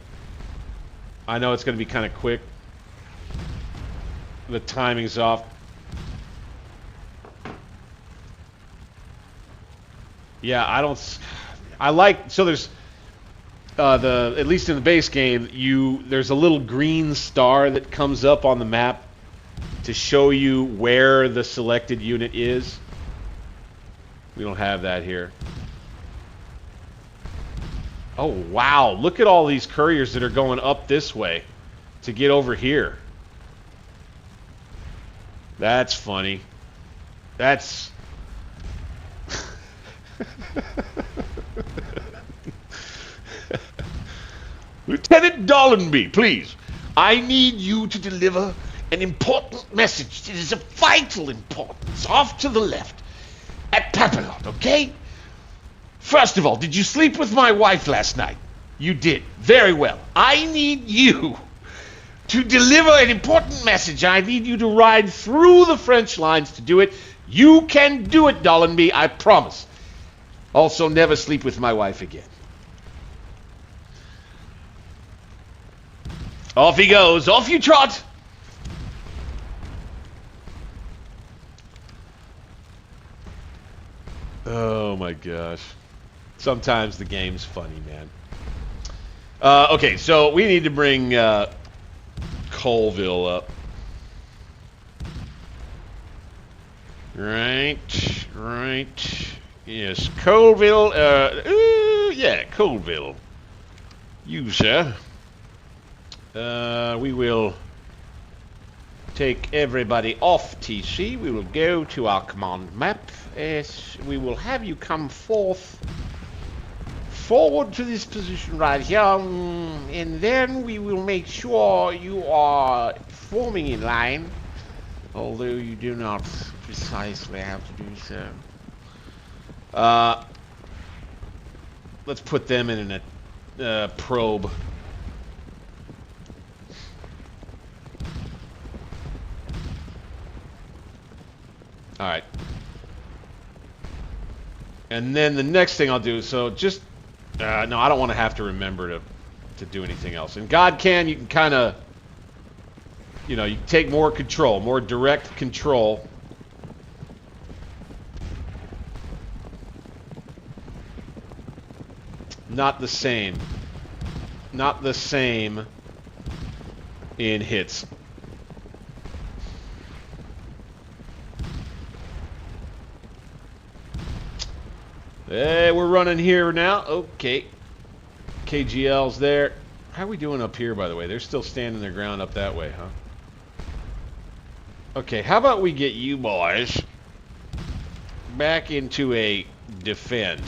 I know it's going to be kind of quick. The timing's off. Yeah, I like, so there's at least in the base game, there's a little green star that comes up on the map to show you where the selected unit is. We don't have that here. Oh, wow. Look at all these couriers that are going up this way to get over here. That's funny. That's... Lieutenant Dollenby, please. I need you to deliver an important message. It is of vital importance. Off to the left. At Papillon, okay? First of all, did you sleep with my wife last night? You did. Very well. I need you to deliver an important message. I need you to ride through the French lines to do it. You can do it, Dollenby, I promise. Also, never sleep with my wife again. Off he goes. Off you trot. Oh my gosh. Sometimes the game's funny, man. Okay, so we need to bring Colville up. Right. Yes, Colville. Yeah, Colville. You, sir. We will take everybody off TC. We will go to our command map. Yes, we will have you come forward to this position right here, and then we will make sure you are forming in line, although you do not precisely have to do so. Let's put them in a probe. All right. And then the next thing I'll do, so just, no, I don't want to have to remember to do anything else. In Godcan, you can kind of, you know, you take more control, more direct control. Not the same. Not the same in hits. Hey, we're running here now. Okay. KGL's there. How are we doing up here, by the way? They're still standing their ground up that way, huh? Okay, how about we get you boys back into a defend.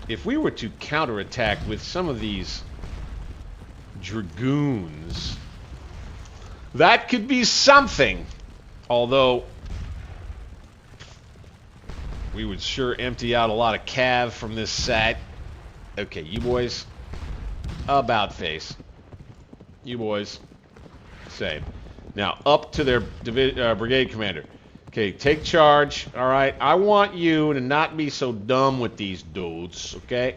If we were to counterattack with some of these dragoons, that could be something. Although, we would sure empty out a lot of cav from this set. Okay, you boys, about face. You boys, same. Now, up to their brigade commander. Okay, take charge. All right, I want you to not be so dumb with these dudes, okay?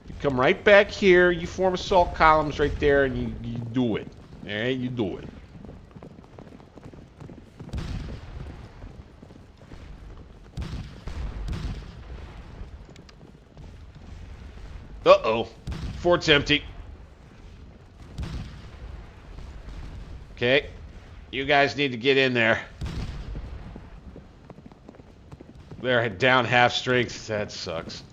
You come right back here, you form assault columns right there, and you do it. All right, you do it. Uh-oh. Fort's empty. Okay. You guys need to get in there. They're down half strength. That sucks.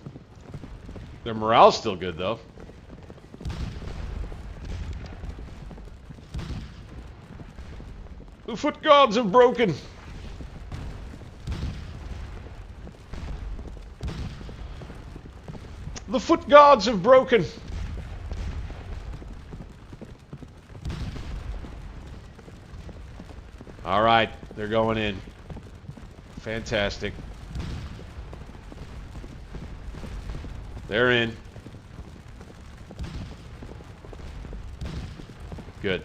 Their morale's still good, though. The foot guards have broken. The foot guards have broken. All right, they're going in. Fantastic. They're in. Good.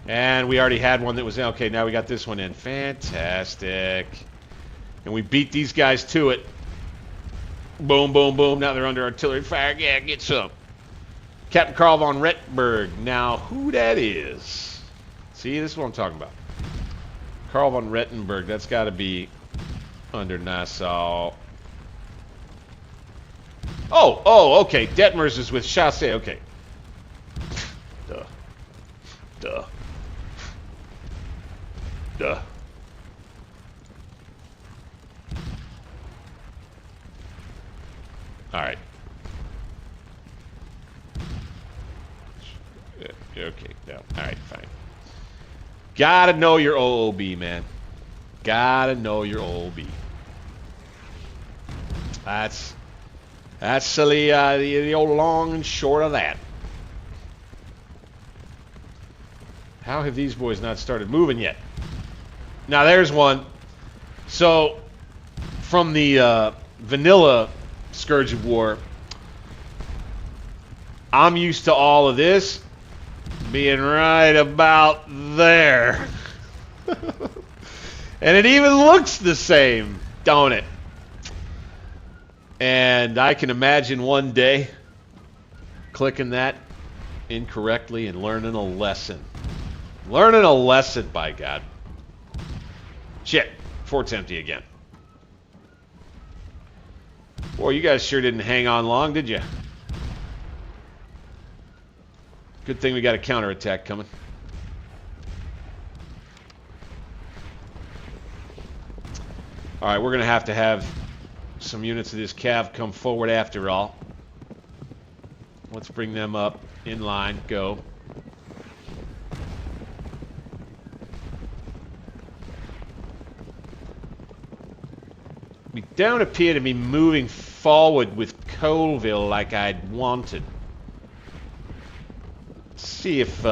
And we already had one that was in. Okay, now we got this one in. Fantastic. And we beat these guys to it. Boom, boom, boom. Now they're under artillery fire. Yeah, get some. Captain Carl von Rettenberg. Now, who that is? See, this is what I'm talking about. Carl von Rettenberg. That's got to be under Nassau. Oh, okay. Detmers is with Chassé. Okay. Duh. Duh. All right. Okay. No. All right. Fine. Gotta know your OOB, man. Gotta know your OOB. That's the old long and short of that. How have these boys not started moving yet? Now there's one. So from the vanilla Scourge of War, I'm used to all of this being right about there. And it even looks the same, don't it? And I can imagine one day clicking that incorrectly and learning a lesson. Learning a lesson, by God. Shit, fort's empty again. Boy, you guys sure didn't hang on long, did you? Good thing we got a counterattack coming. Alright, we're going to have some units of this cav come forward after all. Let's bring them up in line. Go. We don't appear to be moving forward with Colville like I'd wanted. Let's see if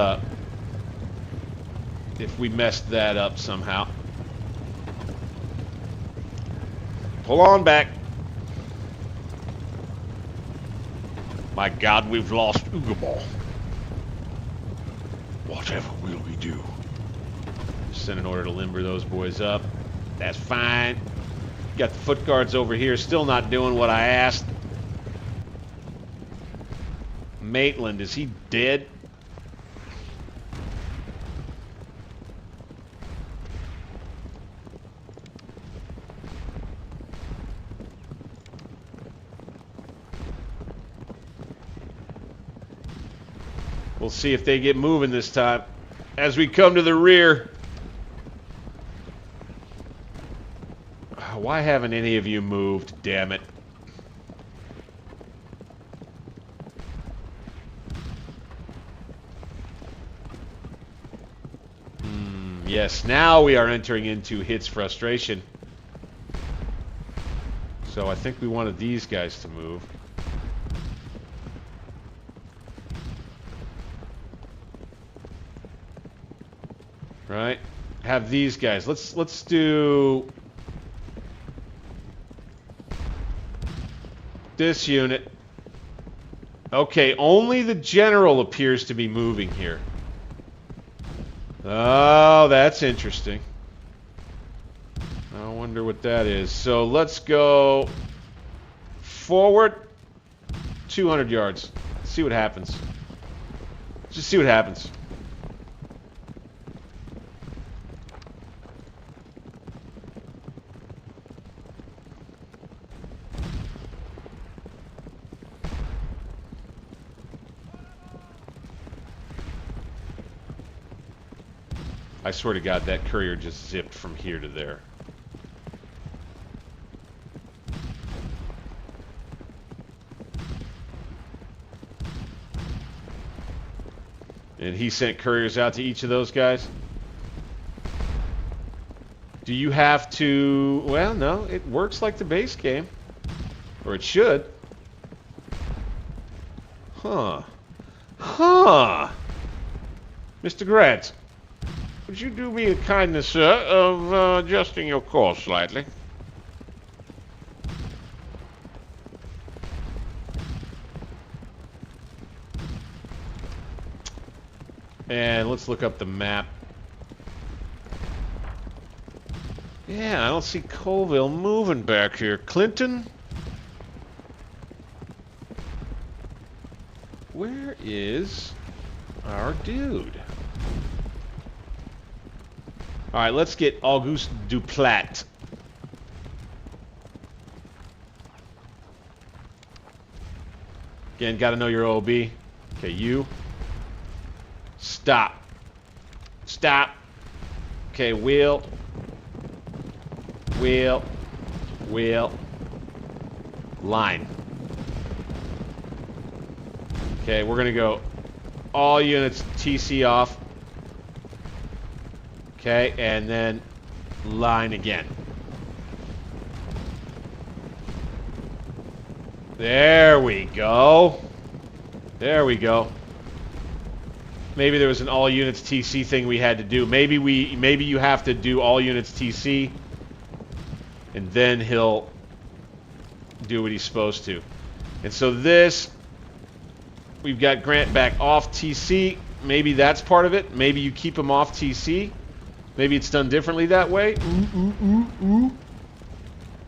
we messed that up somehow. Pull on back. My God, we've lost Ugaball. Whatever will we do? Just send an order to limber those boys up. That's fine. Got the foot guards over here, still not doing what I asked. Maitland, is he dead? We'll see if they get moving this time. As we come to the rear. Why haven't any of you moved? Damn it. Yes, now we are entering into H.I.T.S frustration. So I think we wanted these guys to move. Right? Have these guys. Let's do this unit. Okay, only the general appears to be moving here. Oh, that's interesting. I wonder what that is. So let's go forward 200 yards. See what happens. Just see what happens. I swear to God, that courier just zipped from here to there. And he sent couriers out to each of those guys? Do you have to... Well, no, it works like the base game. Or it should. Huh. Huh. Mr. Grant. Would you do me a kindness, sir, of adjusting your course slightly? And let's look up the map. Yeah, I don't see Colville moving back here. Clinton? Where is our dude? All right, let's get Auguste Duplat. Again, got to know your OB. Okay, you. Stop. Stop. Okay, wheel. Wheel. Wheel. Line. Okay, we're going to go all units TC off. Okay, and then line again. There we go. There we go. Maybe there was an all units TC thing we had to do. Maybe you have to do all units TC, and then he'll do what he's supposed to. And so this, we've got Grant back off TC. Maybe that's part of it. Maybe you keep him off TC. Maybe it's done differently that way.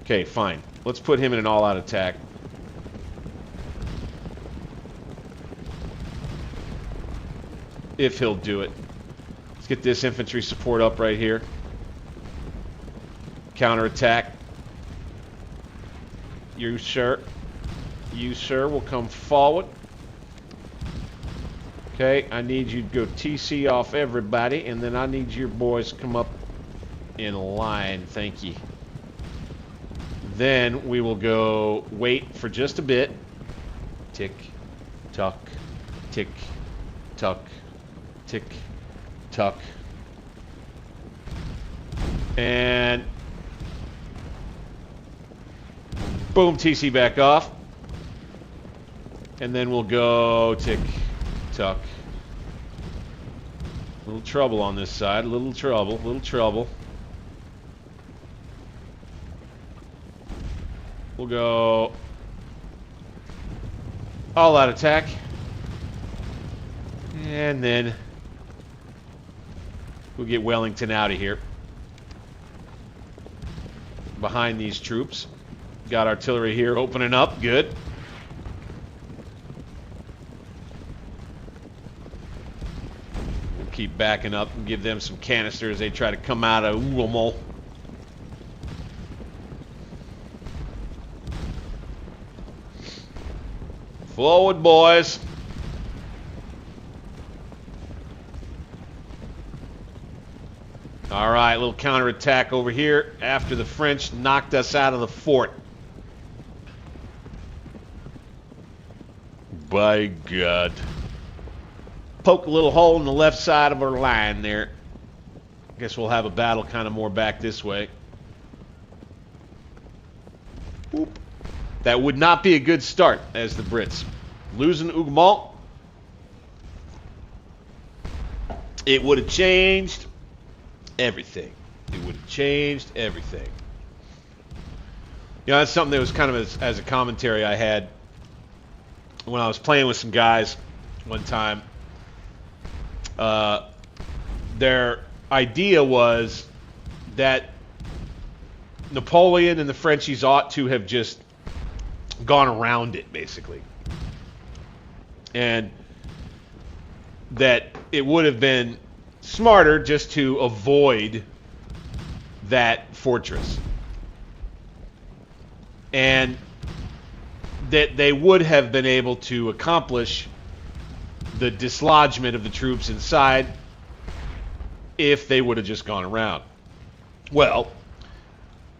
Okay, fine. Let's put him in an all-out attack. If he'll do it. Let's get this infantry support up right here. Counterattack. You, sir. You, sir, will come forward. Okay, I need you to go TC off everybody, and then I need your boys to come up in line. Thank you. Then we will go wait for just a bit. Tick, tock, tick, tock, tick, tock. And boom, TC back off. And then we'll go tick, tuck. Little trouble on this side. Little trouble. Little trouble. We'll go all out attack. And then we'll get Wellington out of here. Behind these troops. Got artillery here opening up. Good. Keep backing up and give them some canisters. They try to come out of Ullamo. Forward, boys. All right, little counterattack over here after the French knocked us out of the fort. By God. Poke a little hole in the left side of our line there. Guess we'll have a battle kind of more back this way. Boop. That would not be a good start as the Brits. Losing Hougoumont. It would have changed everything. It would have changed everything. You know, that's something that was kind of as a commentary I had when I was playing with some guys one time. Their idea was that Napoleon and the Frenchies ought to have just gone around it, basically. And that it would have been smarter just to avoid that fortress. And that they would have been able to accomplish the dislodgement of the troops inside if they would have just gone around. Well,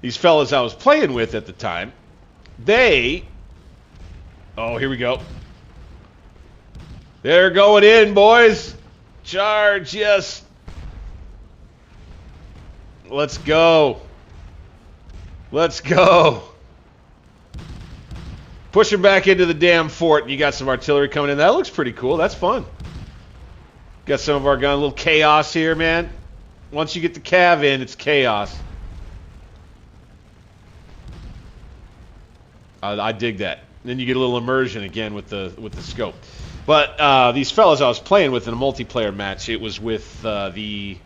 these fellas I was playing with at the time, they... Oh, here we go. They're going in, boys. Charge, yes. Let's go. Let's go. Push them back into the damn fort. You got some artillery coming in. That looks pretty cool. That's fun. Got some of our gun. A little chaos here, man. Once you get the cav in, it's chaos. I dig that. Then you get a little immersion again with the scope. But these fellas I was playing with in a multiplayer match, it was with the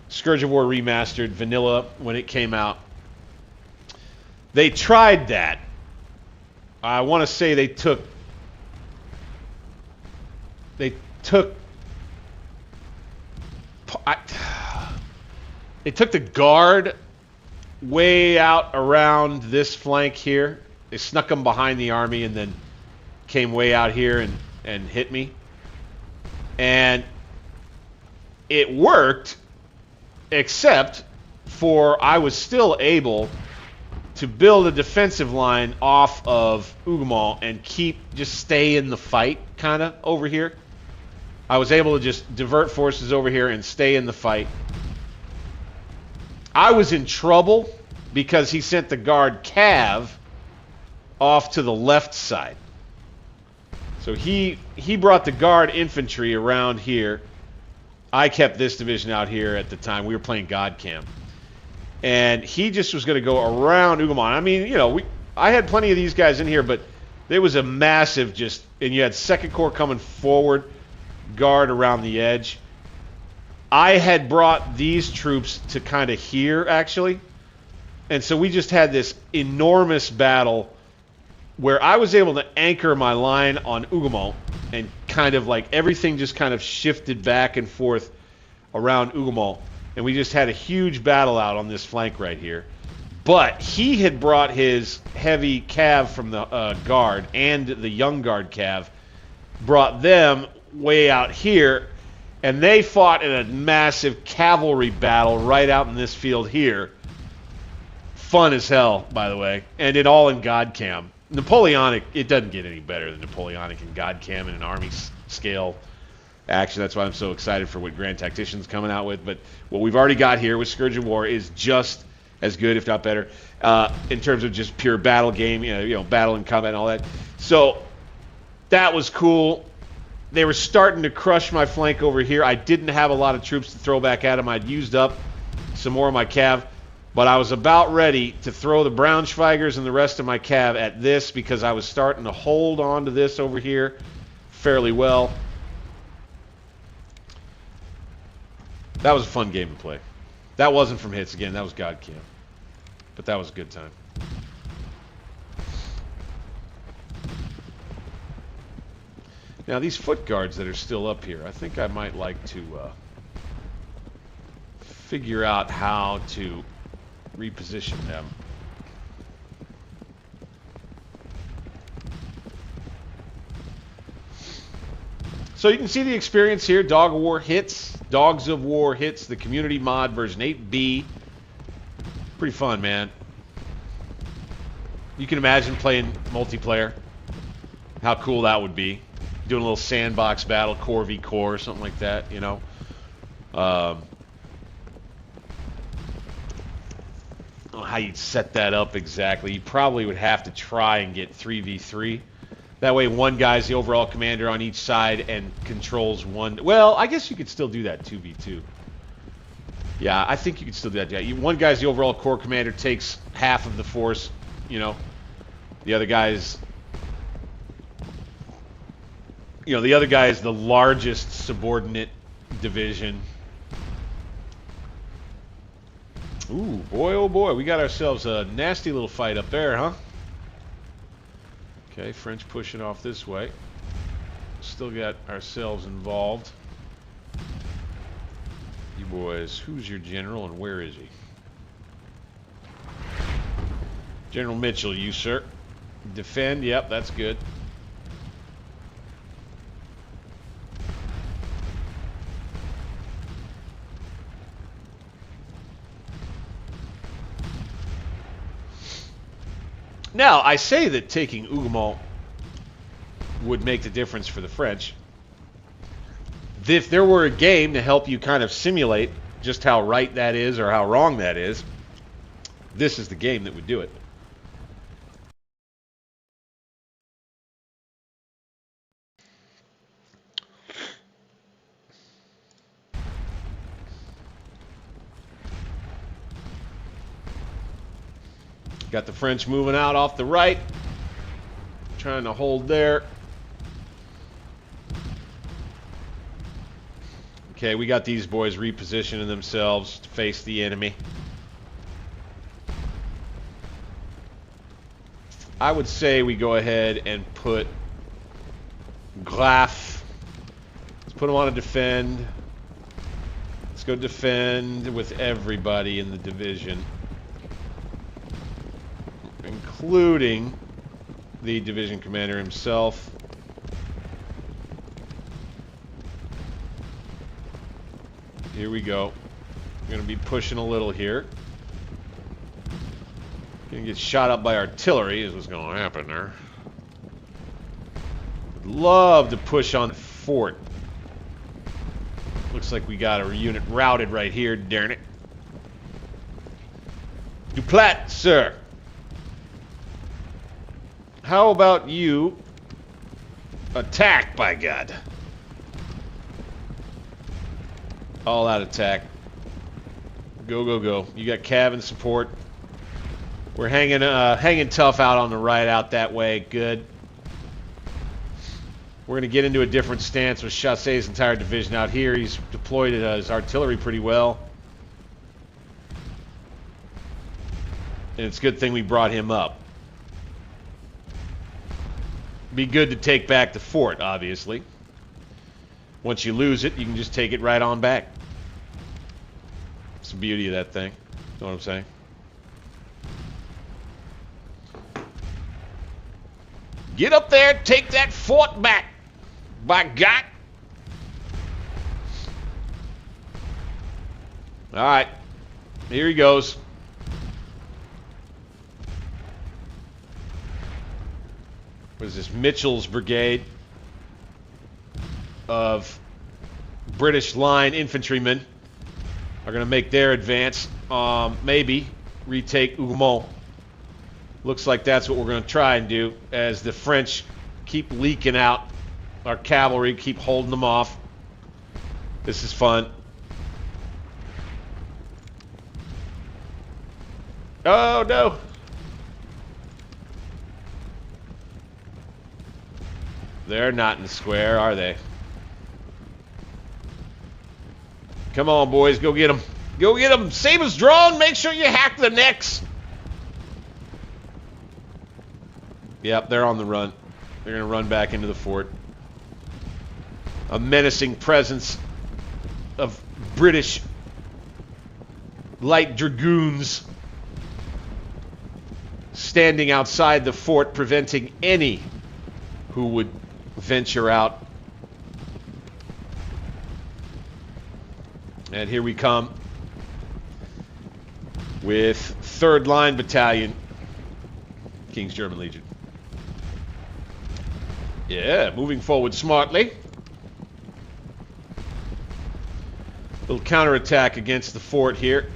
Scourge of War Remastered vanilla when it came out. They tried that. I want to say they took the guard way out around this flank here. They snuck them behind the army and then came way out here and hit me. And it worked except for I was still able to build a defensive line off of Ugamal and just stay in the fight, kind of, over here. I was able to just divert forces over here and stay in the fight. I was in trouble because he sent the guard Cav off to the left side. So he brought the guard infantry around here. I kept this division out here at the time. We were playing God Camp. And he just was going to go around Ugaman. I mean, you know, I had plenty of these guys in here, but there was a massive and you had 2nd Corps coming forward, guard around the edge. I had brought these troops to kind of here, actually. And so we just had this enormous battle where I was able to anchor my line on Ugamal, and kind of like everything just kind of shifted back and forth around Ugamal, and we just had a huge battle out on this flank right here. But he had brought his heavy cav from the guard, and the young guard cav, brought them way out here, and they fought in a massive cavalry battle right out in this field here. Fun as hell, by the way, and it all in God Cam. Napoleonic, it doesn't get any better than Napoleonic and God Cam in an army scale action. That's why I'm so excited for what Grand Tactician's coming out with. But what we've already got here with Scourge of War is just as good, if not better, in terms of just pure battle game, you know, battle and combat and all that. So that was cool. They were starting to crush my flank over here. I didn't have a lot of troops to throw back at them. I'd used up some more of my cav. But I was about ready to throw the Braunschweigers and the rest of my cav at this, because I was starting to hold on to this over here fairly well. That was a fun game to play. That wasn't from hits again. That was God Camp. But that was a good time. Now these foot guards that are still up here, I think I might like to figure out how to reposition them. So you can see the experience here. Dogs of War Hits, the community mod version 8B. Pretty fun, man. You can imagine playing multiplayer. How cool that would be. Doing a little sandbox battle, core v core, something like that, you know. I don't know how you'd set that up exactly. You probably would have to try and get 3v3. That way one guy's the overall commander on each side and controls one. Well, I guess you could still do that 2v2. Yeah, I think you could still do that. Yeah, one guy's the overall core commander, takes half of the force, you know. The other guy's... You know, the other guy is the largest subordinate division. Ooh, boy, oh boy, we got ourselves a nasty little fight up there, huh? Okay, French pushing off this way. Still got ourselves involved. You boys, who's your general and where is he? General Mitchell, you, sir. Defend, yep, that's good. Now, I say that taking Hougoumont would make the difference for the French. If there were a game to help you kind of simulate just how right that is or how wrong that is, this is the game that would do it. Got the French moving out off the right, trying to hold there. Okay, we got these boys repositioning themselves to face the enemy. I would say we go ahead and put Graf. Let's put him on a defend. Let's go defend with everybody in the division, including the division commander himself. Here we go. We're gonna be pushing a little here. Gonna get shot up by artillery is what's gonna happen there. Would love to push on the fort. Looks like we got a unit routed right here, darn it. Duplat, sir. How about you attack, by God? All out attack. Go, go, go. You got Cav in support. We're hanging tough out on the right out that way. Good. We're going to get into a different stance with Chassez's entire division out here. He's deployed his artillery pretty well. And it's a good thing we brought him up. Be good to take back the fort, obviously. Once you lose it, you can just take it right on back. It's the beauty of that thing. Know what I'm saying? Get up there, take that fort back. By God. All right. Here he goes. What is this? Mitchell's brigade of British line infantrymen are going to make their advance. Maybe retake Hougomont. Looks like that's what we're going to try and do as the French keep leaking out. Our cavalry keep holding them off. This is fun. Oh, no. They're not in the square, are they? Come on, boys. Go get them. Go get them. Sabers drawn. Make sure you hack the necks. Yep, they're on the run. They're going to run back into the fort. A menacing presence of British light dragoons standing outside the fort, preventing any who would venture out. And here we come with 3rd Line Battalion, King's German Legion. Yeah, moving forward smartly. Little counterattack against the fort here.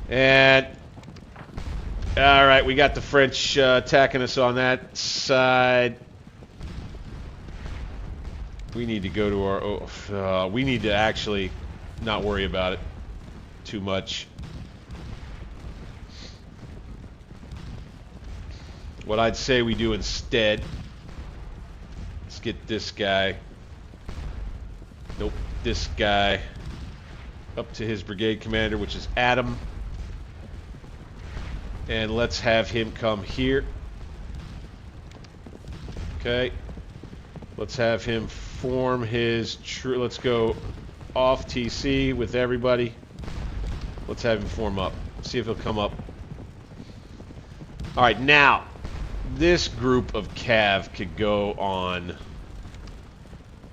And all right, we got the French attacking us on that side. We need to go to our... we need to actually not worry about it too much. What I'd say we do instead... Let's get this guy... Nope, this guy up to his brigade commander, which is Adam. And let's have him come here. Okay. Let's have him form his... Let's go off TC with everybody. Let's have him form up. See if he'll come up. Alright, now, this group of Cav could go on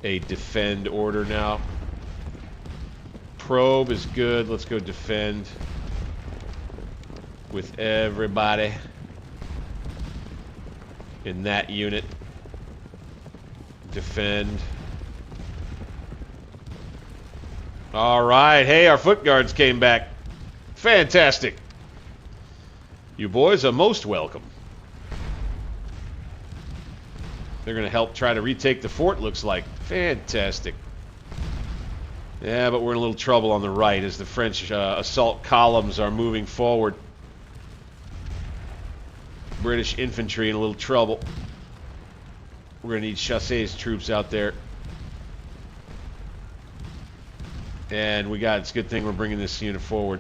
a defend order now. Probe is good. Let's go defend with everybody in that unit. Defend. All right. Hey, our foot guards came back. Fantastic. You boys are most welcome. They're going to help try to retake the fort, looks like. Fantastic. Yeah, but we're in a little trouble on the right as the French assault columns are moving forward. British infantry in a little trouble. We're going to need Chassez's troops out there. And it's a good thing we're bringing this unit forward.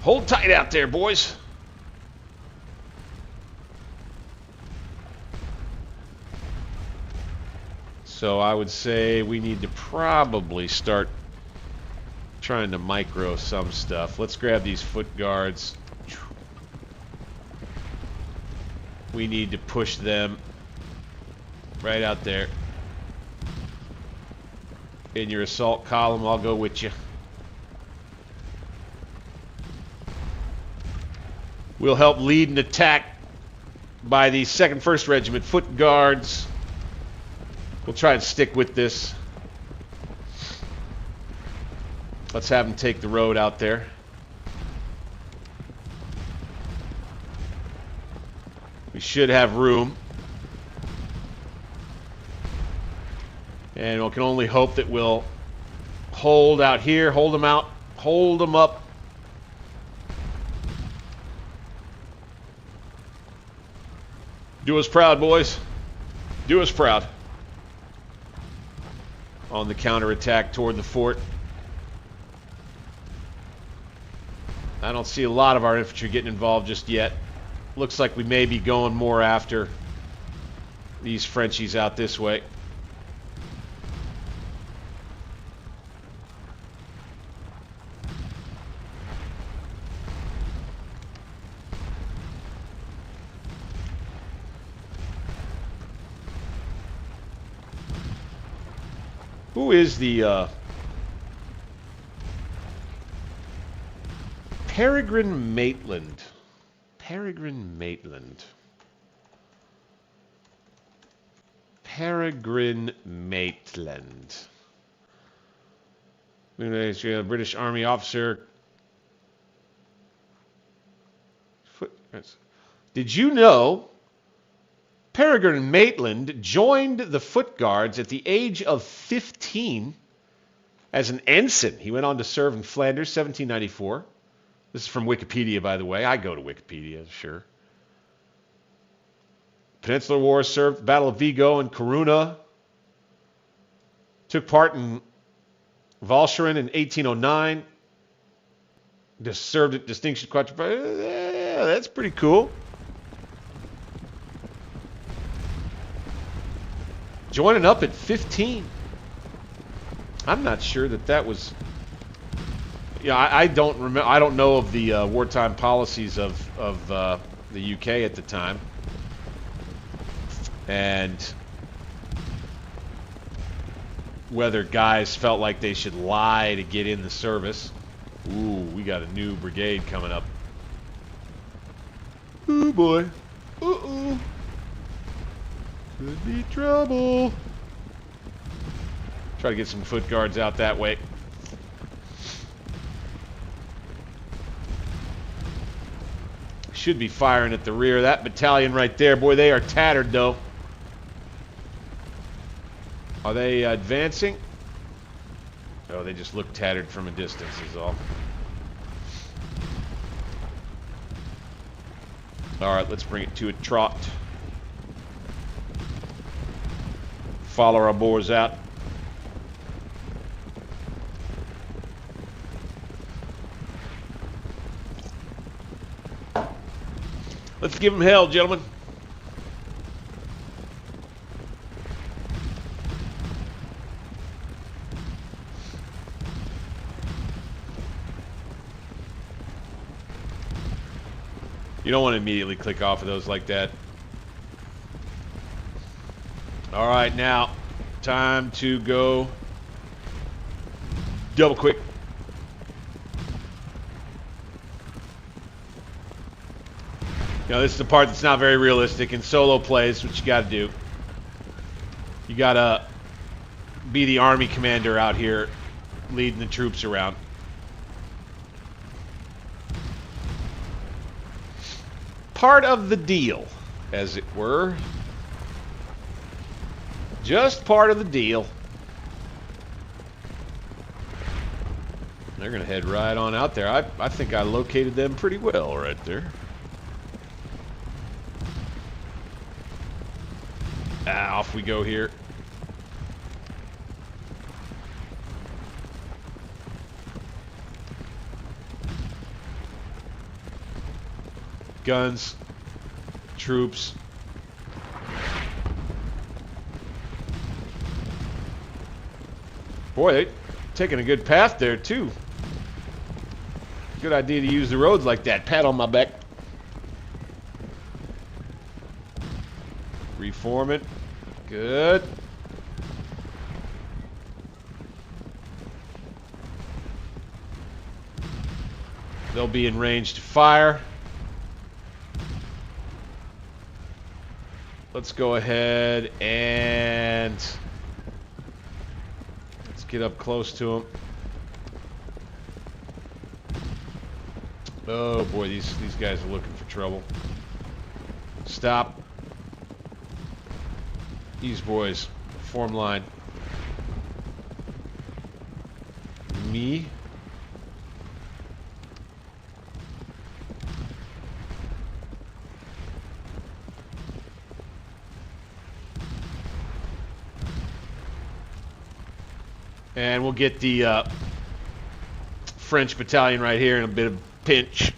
Hold tight out there, boys. So I would say we need to probably start trying to micro some stuff. Let's grab these foot guards. We need to push them right out there. in your assault column. I'll go with you. We'll help lead an attack by the 2nd 1st Regiment Foot Guards. We'll try and stick with this. Let's have them take the road out there. We should have room. And we can only hope that we'll hold out here, hold them out, hold them up. Do us proud, boys. Do us proud. On the counterattack toward the fort. I don't see a lot of our infantry getting involved just yet. Looks like we may be going more after these Frenchies out this way. Who is the Peregrine Maitland? Peregrine Maitland. Peregrine Maitland. British Army officer. Did you know Peregrine Maitland joined the Foot Guards at the age of 15 as an ensign? He went on to serve in Flanders, 1794. This is from Wikipedia, by the way. I go to Wikipedia, sure. Peninsular War, served Battle of Vigo and Corunna. Took part in Walcheren in 1809. Just served at Distinction Quadruple. Yeah, that's pretty cool. Joining up at 15. I'm not sure that was. Yeah, I don't remember. I don't know of the wartime policies of the UK at the time, and whether guys felt like they should lie to get in the service. Ooh, we got a new brigade coming up. Ooh boy. Uh-oh. Could be trouble. Try to get some foot guards out that way. Should be firing at the rear. That battalion right there, boy, they are tattered though. Are they advancing? Oh, they just look tattered from a distance is all. All right, let's bring it to a trot. Follow our boars out. Let's give them hell, gentlemen. You don't want to immediately click off of those like that. All right, now time to go double quick. You know, this is the part that's not very realistic. In solo plays, what you got to do. You got to be the army commander out here leading the troops around. Part of the deal, as it were. Just part of the deal. They're going to head right on out there. I think I located them pretty well right there. Off we go here. Guns, troops. Boy, they're taking a good path there too. Good idea to use the roads like that. Pat on my back. Reform it. Good. They'll be in range to fire. Let's go ahead and let's get up close to them. Oh boy, these guys are looking for trouble. Stop. These boys, form line. Me. And we'll get the French battalion right here in a bit of pinch.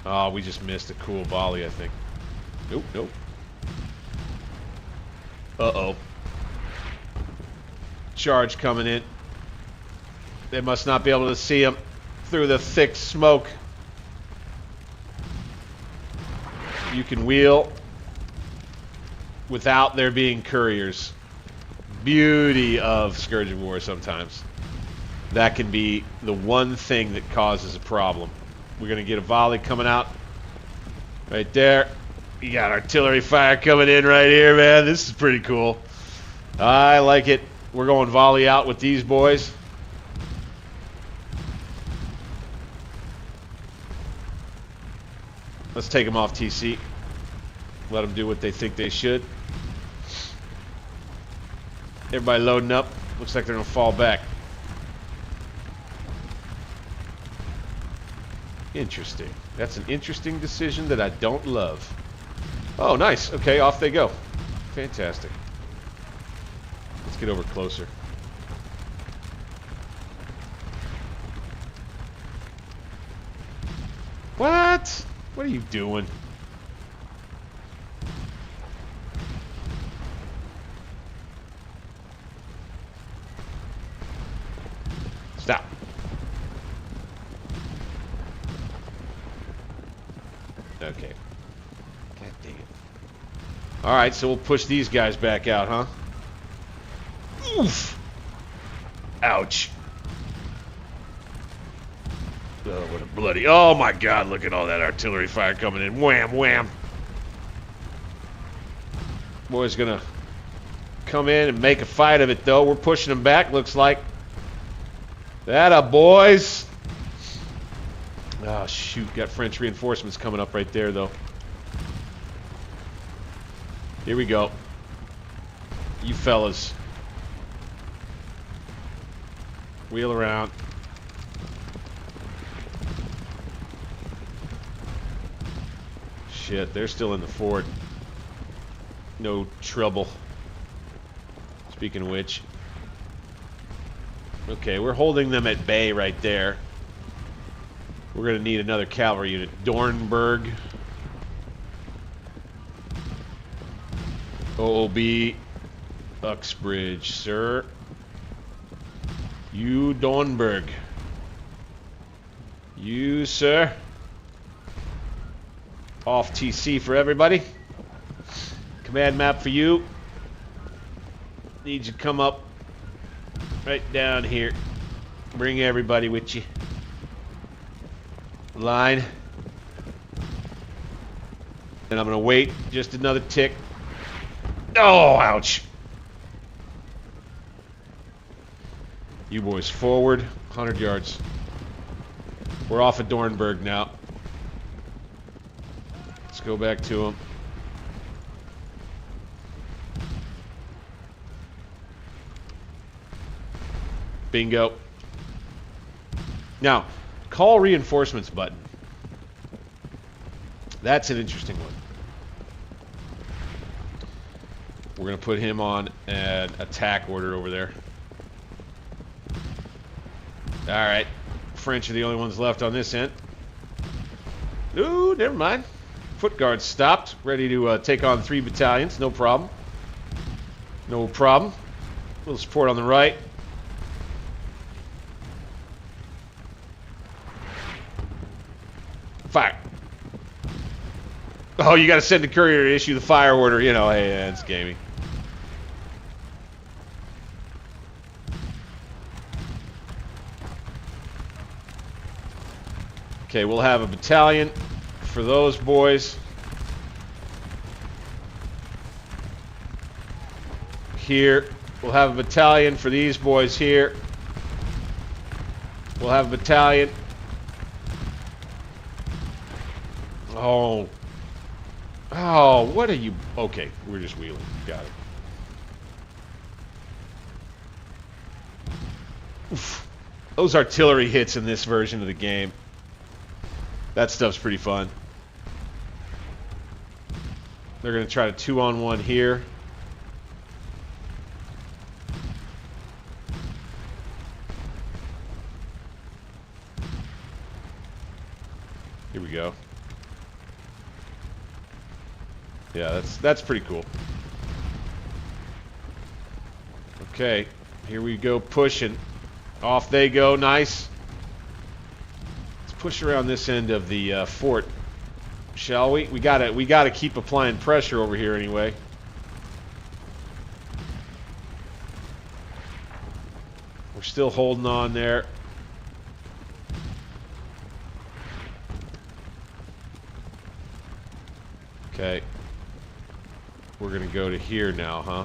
Oh, we just missed a cool volley, I think. Nope, nope. Uh-oh. Charge coming in. They must not be able to see him through the thick smoke. You can wheel without there being couriers. Beauty of Scourge of War sometimes. That can be the one thing that causes a problem. We're going to get a volley coming out. Right there. You got artillery fire coming in right here, man. This is pretty cool. I like it. We're going volley out with these boys. Let's take them off TC. Let them do what they think they should. Everybody loading up. Looks like they're going to fall back. Interesting. That's an interesting decision that I don't love. Oh, nice. Okay, off they go. Fantastic. Let's get over closer. What? What are you doing? Stop. Okay. God dang it. Alright, so we'll push these guys back out, huh? Oof! Ouch. Oh, what a bloody... Oh my god, look at all that artillery fire coming in. Wham, wham. Boy's gonna come in and make a fight of it, though. We're pushing them back, looks like. That boys. Oh, shoot. Got French reinforcements coming up right there, though. Here we go. You fellas. Wheel around. Shit, they're still in the fort. No trouble. Speaking of which. Okay, we're holding them at bay right there. We're going to need another cavalry unit. Dornberg. OOB. Uxbridge, sir. You, Dornberg. You, sir. Off TC for everybody. Command map for you. Need you to come up right down here. Bring everybody with you. Line. And I'm going to wait just another tick. Oh, ouch. You boys forward. 100 yards. We're off at Dornberg now. Let's go back to him. Bingo. Now, call reinforcements button. That's an interesting one. We're going to put him on an attack order over there. Alright. French are the only ones left on this end. Ooh, never mind. Foot guards stopped. Ready to take on 3 battalions. No problem. No problem. A little support on the right. Fire. Oh, you got to send the courier to issue the fire order. You know, hey, it's gaming. Okay, we'll have a battalion for those boys. Here. We'll have a battalion for these boys here. We'll have a battalion. Oh. Oh, what are you... Okay, we're just wheeling. Got it. Oof. Those artillery hits in this version of the game. That stuff's pretty fun. They're going to try to 2-on-1 here. Here we go. Yeah, that's pretty cool. Okay, here we go pushing. Off they go, nice. Let's push around this end of the fort, shall we? We gotta keep applying pressure over here anyway. We're still holding on there. Okay. We're gonna go to here now, huh?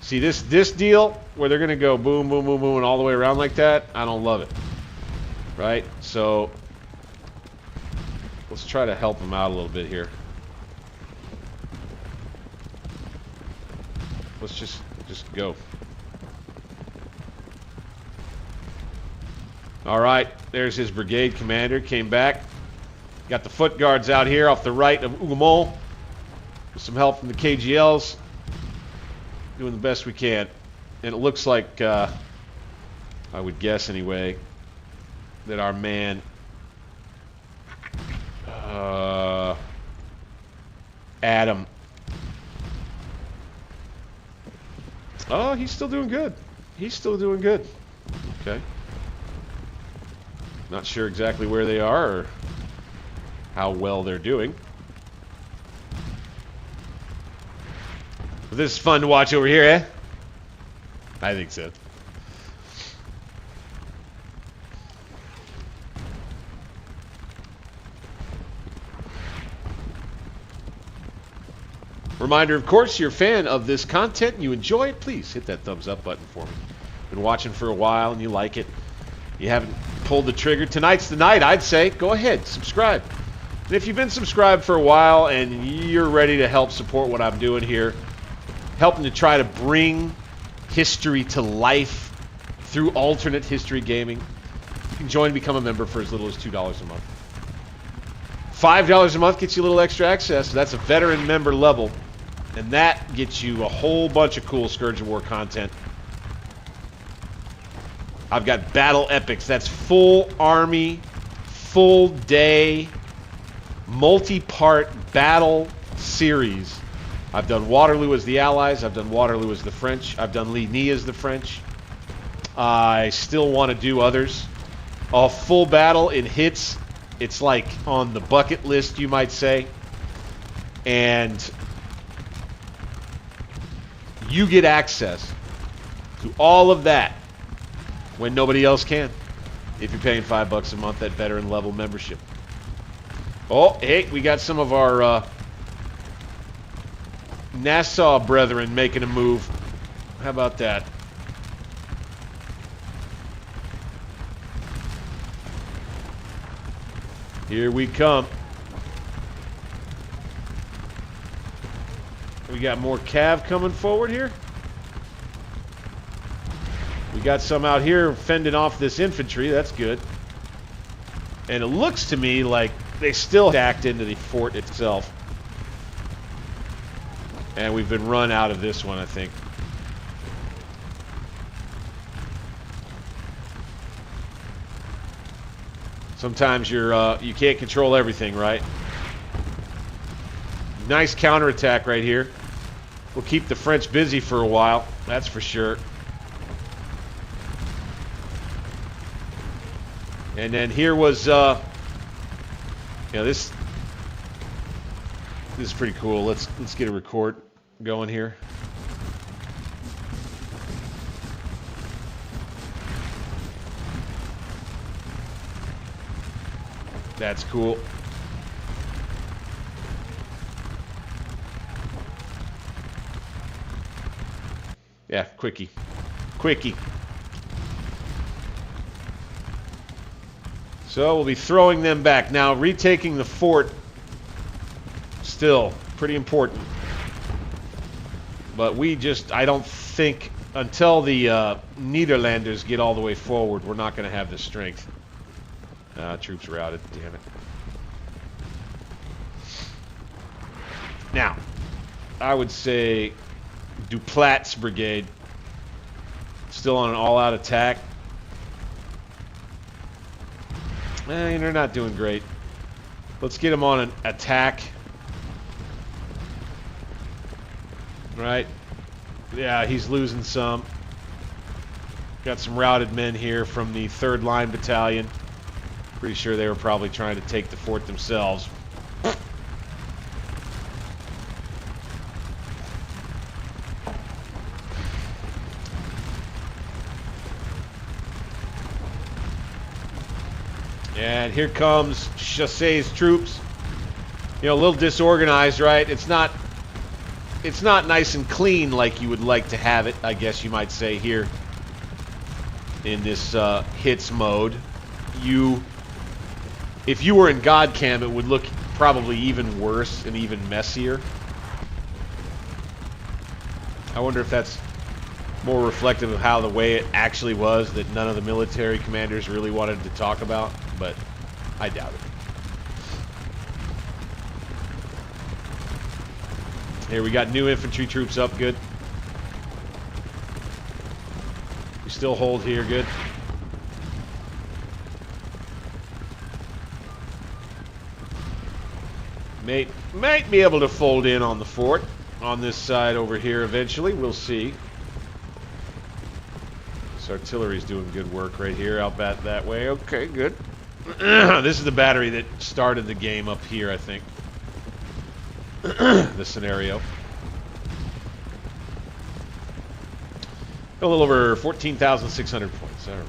See this deal where they're gonna go boom, boom, boom, boom, and all the way around like that? I don't love it. Right? So let's try to help them out a little bit here. Let's just go. All right, there's his brigade commander. Came back. Got the foot guards out here off the right of Ugamol. With some help from the KGLs. Doing the best we can. And it looks like, I would guess anyway, that our man, Adam. Oh, he's still doing good. He's still doing good. Okay. Not sure exactly where they are or how well they're doing. But this is fun to watch over here, eh? I think so. Reminder, of course, you're a fan of this content and you enjoy it, please hit that thumbs up button for me. Been watching for a while and you like it. You haven't pulled the trigger. Tonight's the night, I'd say. Go ahead, subscribe. And if you've been subscribed for a while and you're ready to help support what I'm doing here, helping to try to bring history to life through alternate history gaming, you can join and become a member for as little as $2 a month. $5 a month gets you a little extra access. That's a veteran member level. And that gets you a whole bunch of cool Scourge of War content. I've got battle epics. That's full army, full day, multi-part battle series. I've done Waterloo as the Allies. I've done Waterloo as the French. I've done Ligny as the French. I still want to do others. A full battle in hits. It's like on the bucket list, you might say. And you get access to all of that when nobody else can. If you're paying $5 a month at veteran level membership. Oh, hey, we got some of our Nassau brethren making a move. How about that? Here we come. We got more cav coming forward here. We got some out here fending off this infantry. That's good. And it looks to me like they still stacked into the fort itself. And we've been run out of this one, I think. Sometimes you can't control everything, right? Nice counterattack right here. We'll keep the French busy for a while, that's for sure. And then here was, yeah, this is pretty cool. Let's get a record going here. That's cool. Yeah, quickie. Quickie. So we'll be throwing them back. Now, retaking the fort, still pretty important. But we just, I don't think, until the Nederlanders get all the way forward, we're not going to have the strength. Troops routed, damn it. Now, I would say Duplat's brigade, still on an all-out attack. They're not doing great. Let's get them on an attack. Right? Yeah, he's losing some. Got some routed men here from the 3rd Line Battalion. Pretty sure they were probably trying to take the fort themselves. And here comes Chassez's troops. You know, a little disorganized, right? It's not nice and clean like you would like to have it, I guess you might say, here in this H.I.T.S mode. If you were in God Cam, it would look probably even worse and even messier. I wonder if that's more reflective of how the way it actually was, that none of the military commanders really wanted to talk about, but I doubt it. Here we got new infantry troops up, good. We still hold here, good. Might be able to fold in on the fort on this side over here eventually. We'll see. This artillery's doing good work right here, out that way. Okay, good. This is the battery that started the game up here, I think. The scenario. A little over 14,600 points. All right.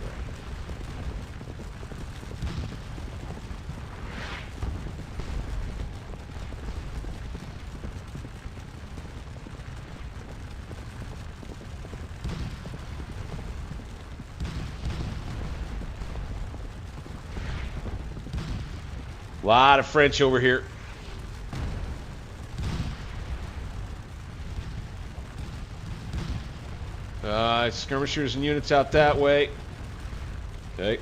A lot of French over here. Skirmishers and units out that way. Okay.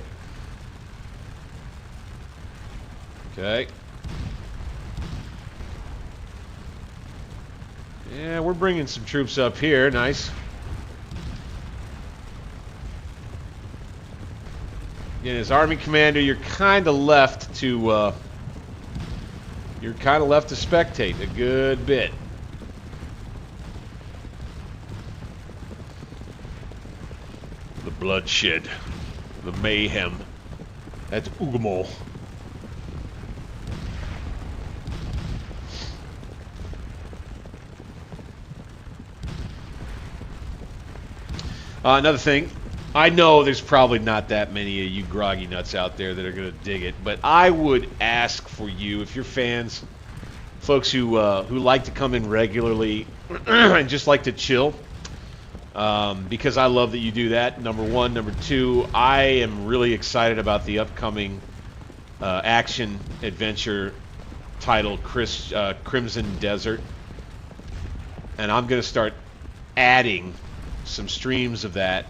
Okay. Yeah, we're bringing some troops up here. Nice. Again, as army commander, you're kind of left to spectate a good bit. The bloodshed, the mayhem. That's Ugamo. Another thing, I know there's probably not that many of you groggy nuts out there that are going to dig it, but I would ask for you, if you're fans, folks who like to come in regularly and just like to chill, because I love that you do that, number one. Number two, I am really excited about the upcoming action adventure titled Crimson Desert, and I'm going to start adding some streams of that.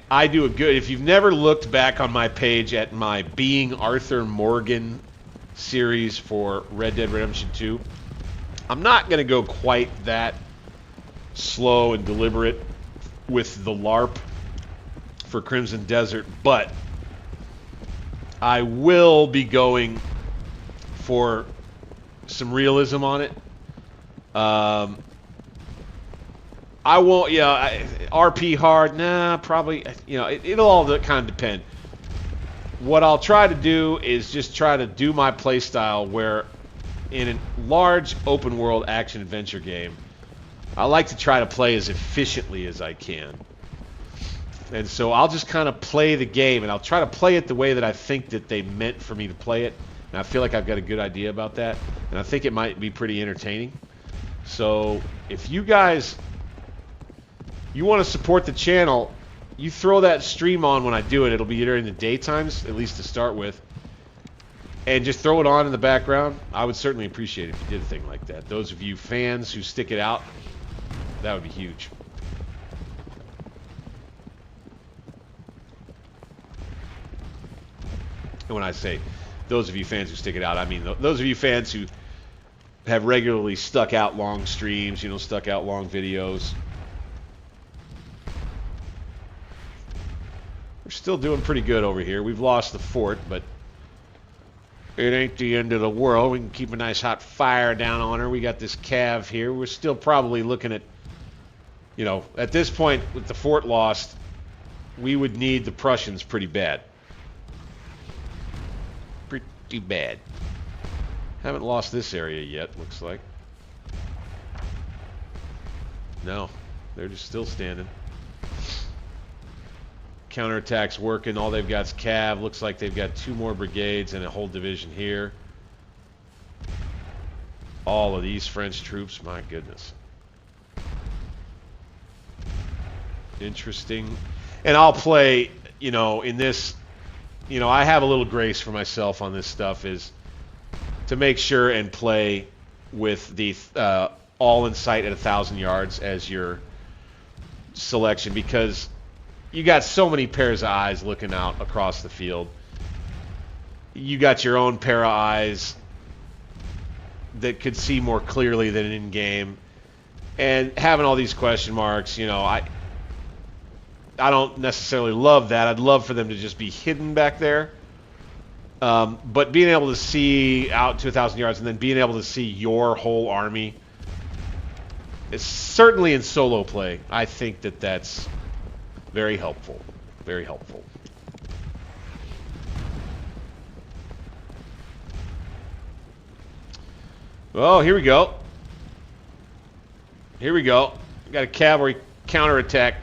I do a good, if you've never looked back on my page at my Being Arthur Morgan series for Red Dead Redemption 2, I'm not going to go quite that slow and deliberate with the LARP for Crimson Desert, but I will be going for some realism on it. I won't, RP hard, nah, probably, it'll all kind of depend. What I'll try to do is just try to do my play style where in a large open world action adventure game, I like to try to play as efficiently as I can. And so I'll just kind of play the game, and I'll try to play it the way that I think that they meant for me to play it. And I feel like I've got a good idea about that. And I think it might be pretty entertaining. So if you guys, you want to support the channel, you throw that stream on when I do it. It'll be during the daytimes, at least to start with. And just throw it on in the background. I would certainly appreciate it if you did a thing like that. Those of you fans who stick it out, that would be huge. And when I say those of you fans who stick it out, I mean those of you fans who have regularly stuck out long streams, you know, stuck out long videos. We're still doing pretty good over here. We've lost the fort, but it ain't the end of the world. We can keep a nice hot fire down on her. We got this cav here. We're still probably looking at, you know, at this point with the fort lost, we would need the Prussians pretty bad. Pretty bad. Haven't lost this area yet, looks like. No, they're just still standing. Counterattack's working. All they've got's cav. Looks like they've got 2 more brigades and a whole division here. All of these French troops, my goodness. Interesting. And I'll play, you know, in this, you know, I have a little grace for myself on this stuff, is to make sure and play with the all in sight at 1,000 yards as your selection, because you got so many pairs of eyes looking out across the field. You got your own pair of eyes that could see more clearly than in game, and having all these question marks, you know, I don't necessarily love that. I'd love for them to just be hidden back there. But being able to see out to 1,000 yards and then being able to see your whole army, is certainly in solo play, I think that that's very helpful. Very helpful. Oh, here we go. Here we go. Got a cavalry counterattack.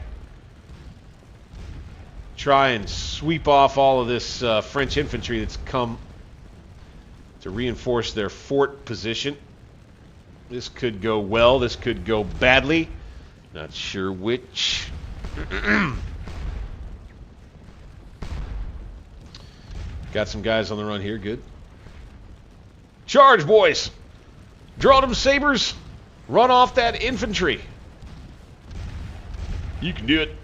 Try and sweep off all of this French infantry that's come to reinforce their fort position. This could go well. This could go badly. Not sure which. Got some guys on the run here. Good. Charge, boys! Draw them sabers. Run off that infantry. You can do it.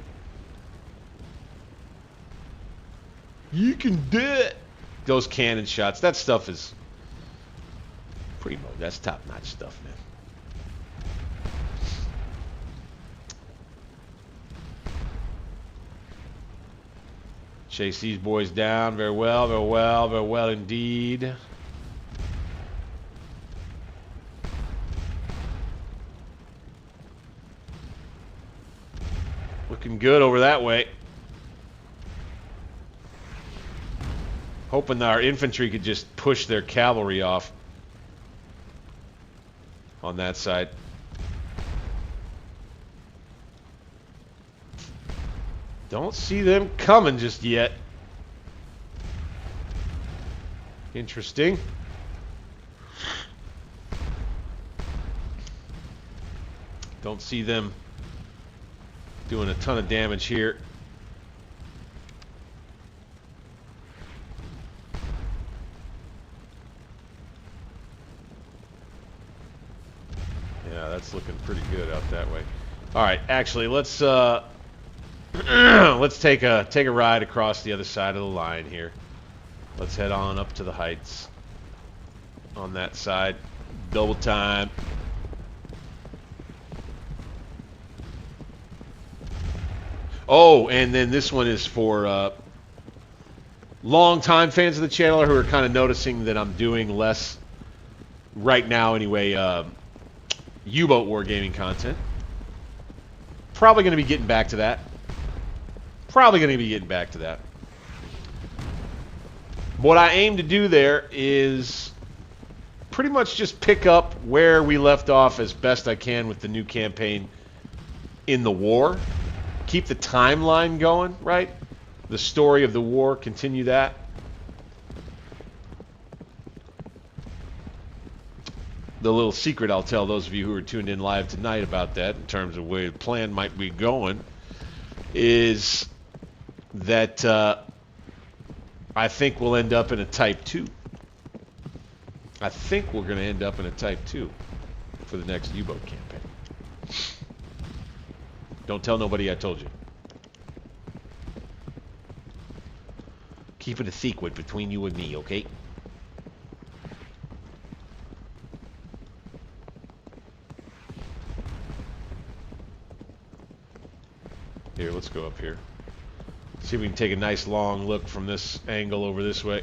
You can do it. Those cannon shots. That stuff is primo. That's top-notch stuff, man. Chase these boys down. Very well, very well, very well indeed. Looking good over that way. Hoping our infantry could just push their cavalry off on that side. Don't see them coming just yet. Interesting. Don't see them doing a ton of damage here. Yeah, that's looking pretty good out that way. All right, actually, let's let's take a ride across the other side of the line here. Let's head on up to the heights on that side. Double time. Oh, and then this one is for long-time fans of the channel who are kind of noticing that I'm doing less right now anyway, U-boat wargaming content. Probably going to be getting back to that. What I aim to do there is pretty much just pick up where we left off as best I can with the new campaign in the war. keep the timeline going, right? The story of the war, continue that. The little secret I'll tell those of you who are tuned in live tonight about that, in terms of where the plan might be going, is that I think we'll end up in a Type 2. I think we're going to end up in a Type 2 for the next U-boat campaign. Don't tell nobody I told you. Keep it a secret between you and me, okay? Here, let's go up here. See if we can take a nice long look from this angle over this way.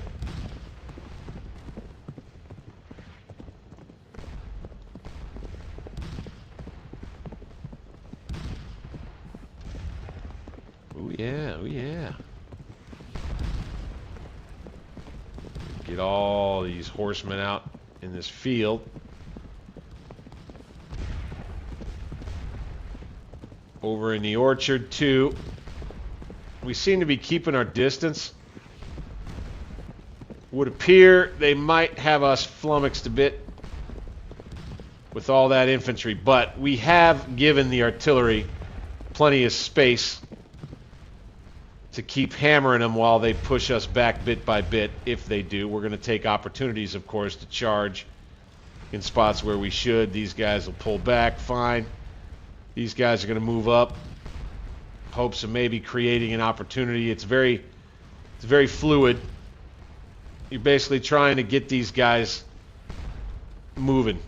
Oh yeah, oh yeah. Get all these horsemen out in this field. Over in the orchard too. We seem to be keeping our distance. Would appear they might have us flummoxed a bit with all that infantry, but we have given the artillery plenty of space to keep hammering them while they push us back bit by bit. If they do, we're going to take opportunities, of course, to charge in spots where we should. These guys will pull back fine. These guys are going to move up. Hopes of maybe creating an opportunity. It's very fluid. You're basically trying to get these guys moving.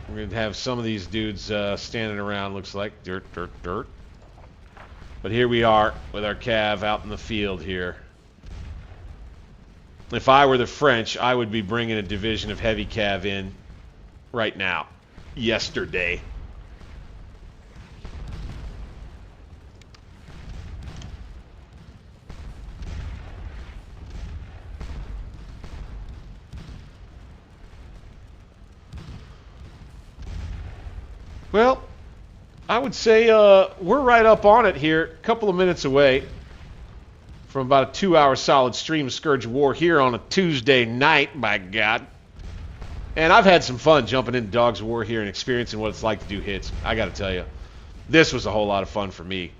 We're going to have some of these dudes standing around, looks like. Dirt. But here we are with our cav out in the field here. If I were the French, I would be bringing a division of heavy cav in right now. Yesterday. Well, I would say we're right up on it here. A couple of minutes away from about a 2-hour solid stream of Scourge of War here on a Tuesday night, by God. And I've had some fun jumping into Dogs of War here and experiencing what it's like to do hits. I got to tell you, this was a whole lot of fun for me.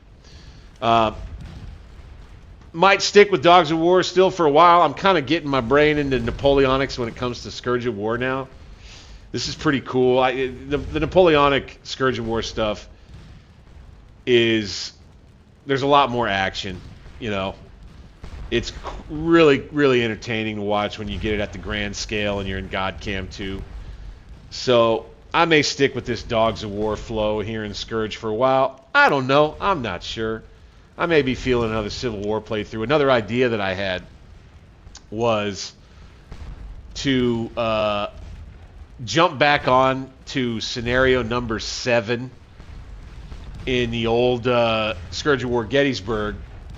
Might stick with Dogs of War still for a while. I'm kind of getting my brain into Napoleonics when it comes to Scourge of War now. This is pretty cool. The Napoleonic Scourge of War stuff is, there's a lot more action, you know. It's really, really entertaining to watch when you get it at the grand scale and you're in Godcam 2. So I may stick with this Dogs of War flow here in Scourge for a while. I don't know. I'm not sure. I may be feeling another Civil War playthrough. Another idea that I had was to jump back on to scenario number 7 in the old Scourge of War Gettysburg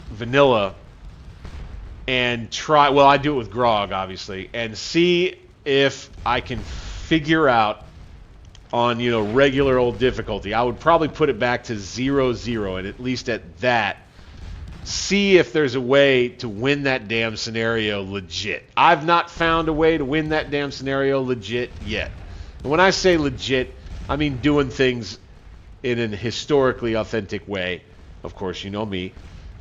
vanilla and try, well, I do it with Grog, obviously, and see if I can figure out on, you know, regular old difficulty. I would probably put it back to 0-0, and at least at that, see if there's a way to win that damn scenario legit. I've not found a way to win that damn scenario legit yet. And when I say legit, I mean doing things in an historically authentic way. Of course, you know me.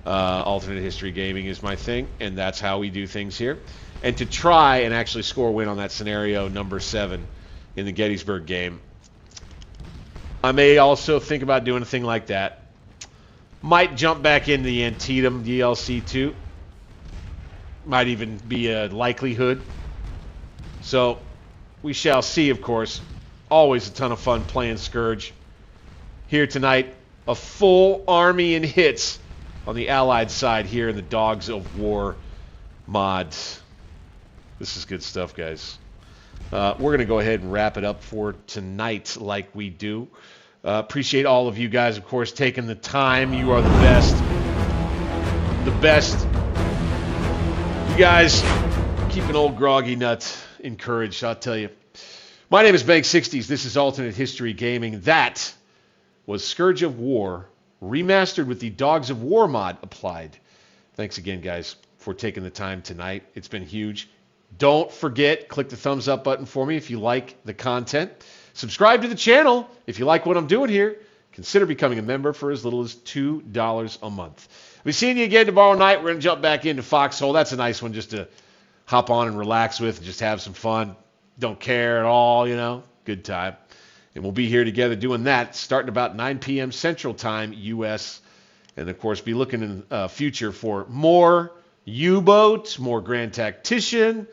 Alternate history gaming is my thing, and that's how we do things here. And to try and actually score a win on that scenario number 7 in the Gettysburg game. I may also think about doing a thing like that. Might jump back into the Antietam DLC too. Might even be a likelihood. So we shall see, of course. Always a ton of fun playing Scourge. Here tonight, a full army in hits on the Allied side here in the Dogs of War mods. This is good stuff, guys. We're going to go ahead and wrap it up for tonight like we do. Appreciate all of you guys, of course, taking the time. You are the best. The best. You guys keep an old groggy nut encouraged, I'll tell you. My name is Bank60s. This is Alternate History Gaming. That was Scourge of War Remastered with the Dogs of War mod applied. Thanks again, guys, for taking the time tonight. It's been huge. Don't forget, click the thumbs up button for me if you like the content. Subscribe to the channel if you like what I'm doing here. Consider becoming a member for as little as $2 a month. We'll be seeing you again tomorrow night. We're going to jump back into Foxhole. That's a nice one just to hop on and relax with and just have some fun. Don't care at all, you know. Good time. And we'll be here together doing that starting about 9 p.m. Central Time, U.S. And, of course, be looking in the future for more U-Boat, more Grand Tactician,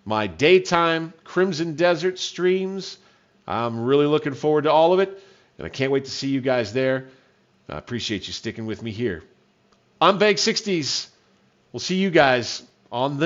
my daytime Crimson Desert streams. I'm really looking forward to all of it, and I can't wait to see you guys there. I appreciate you sticking with me here. I'm Bank60s. We'll see you guys on the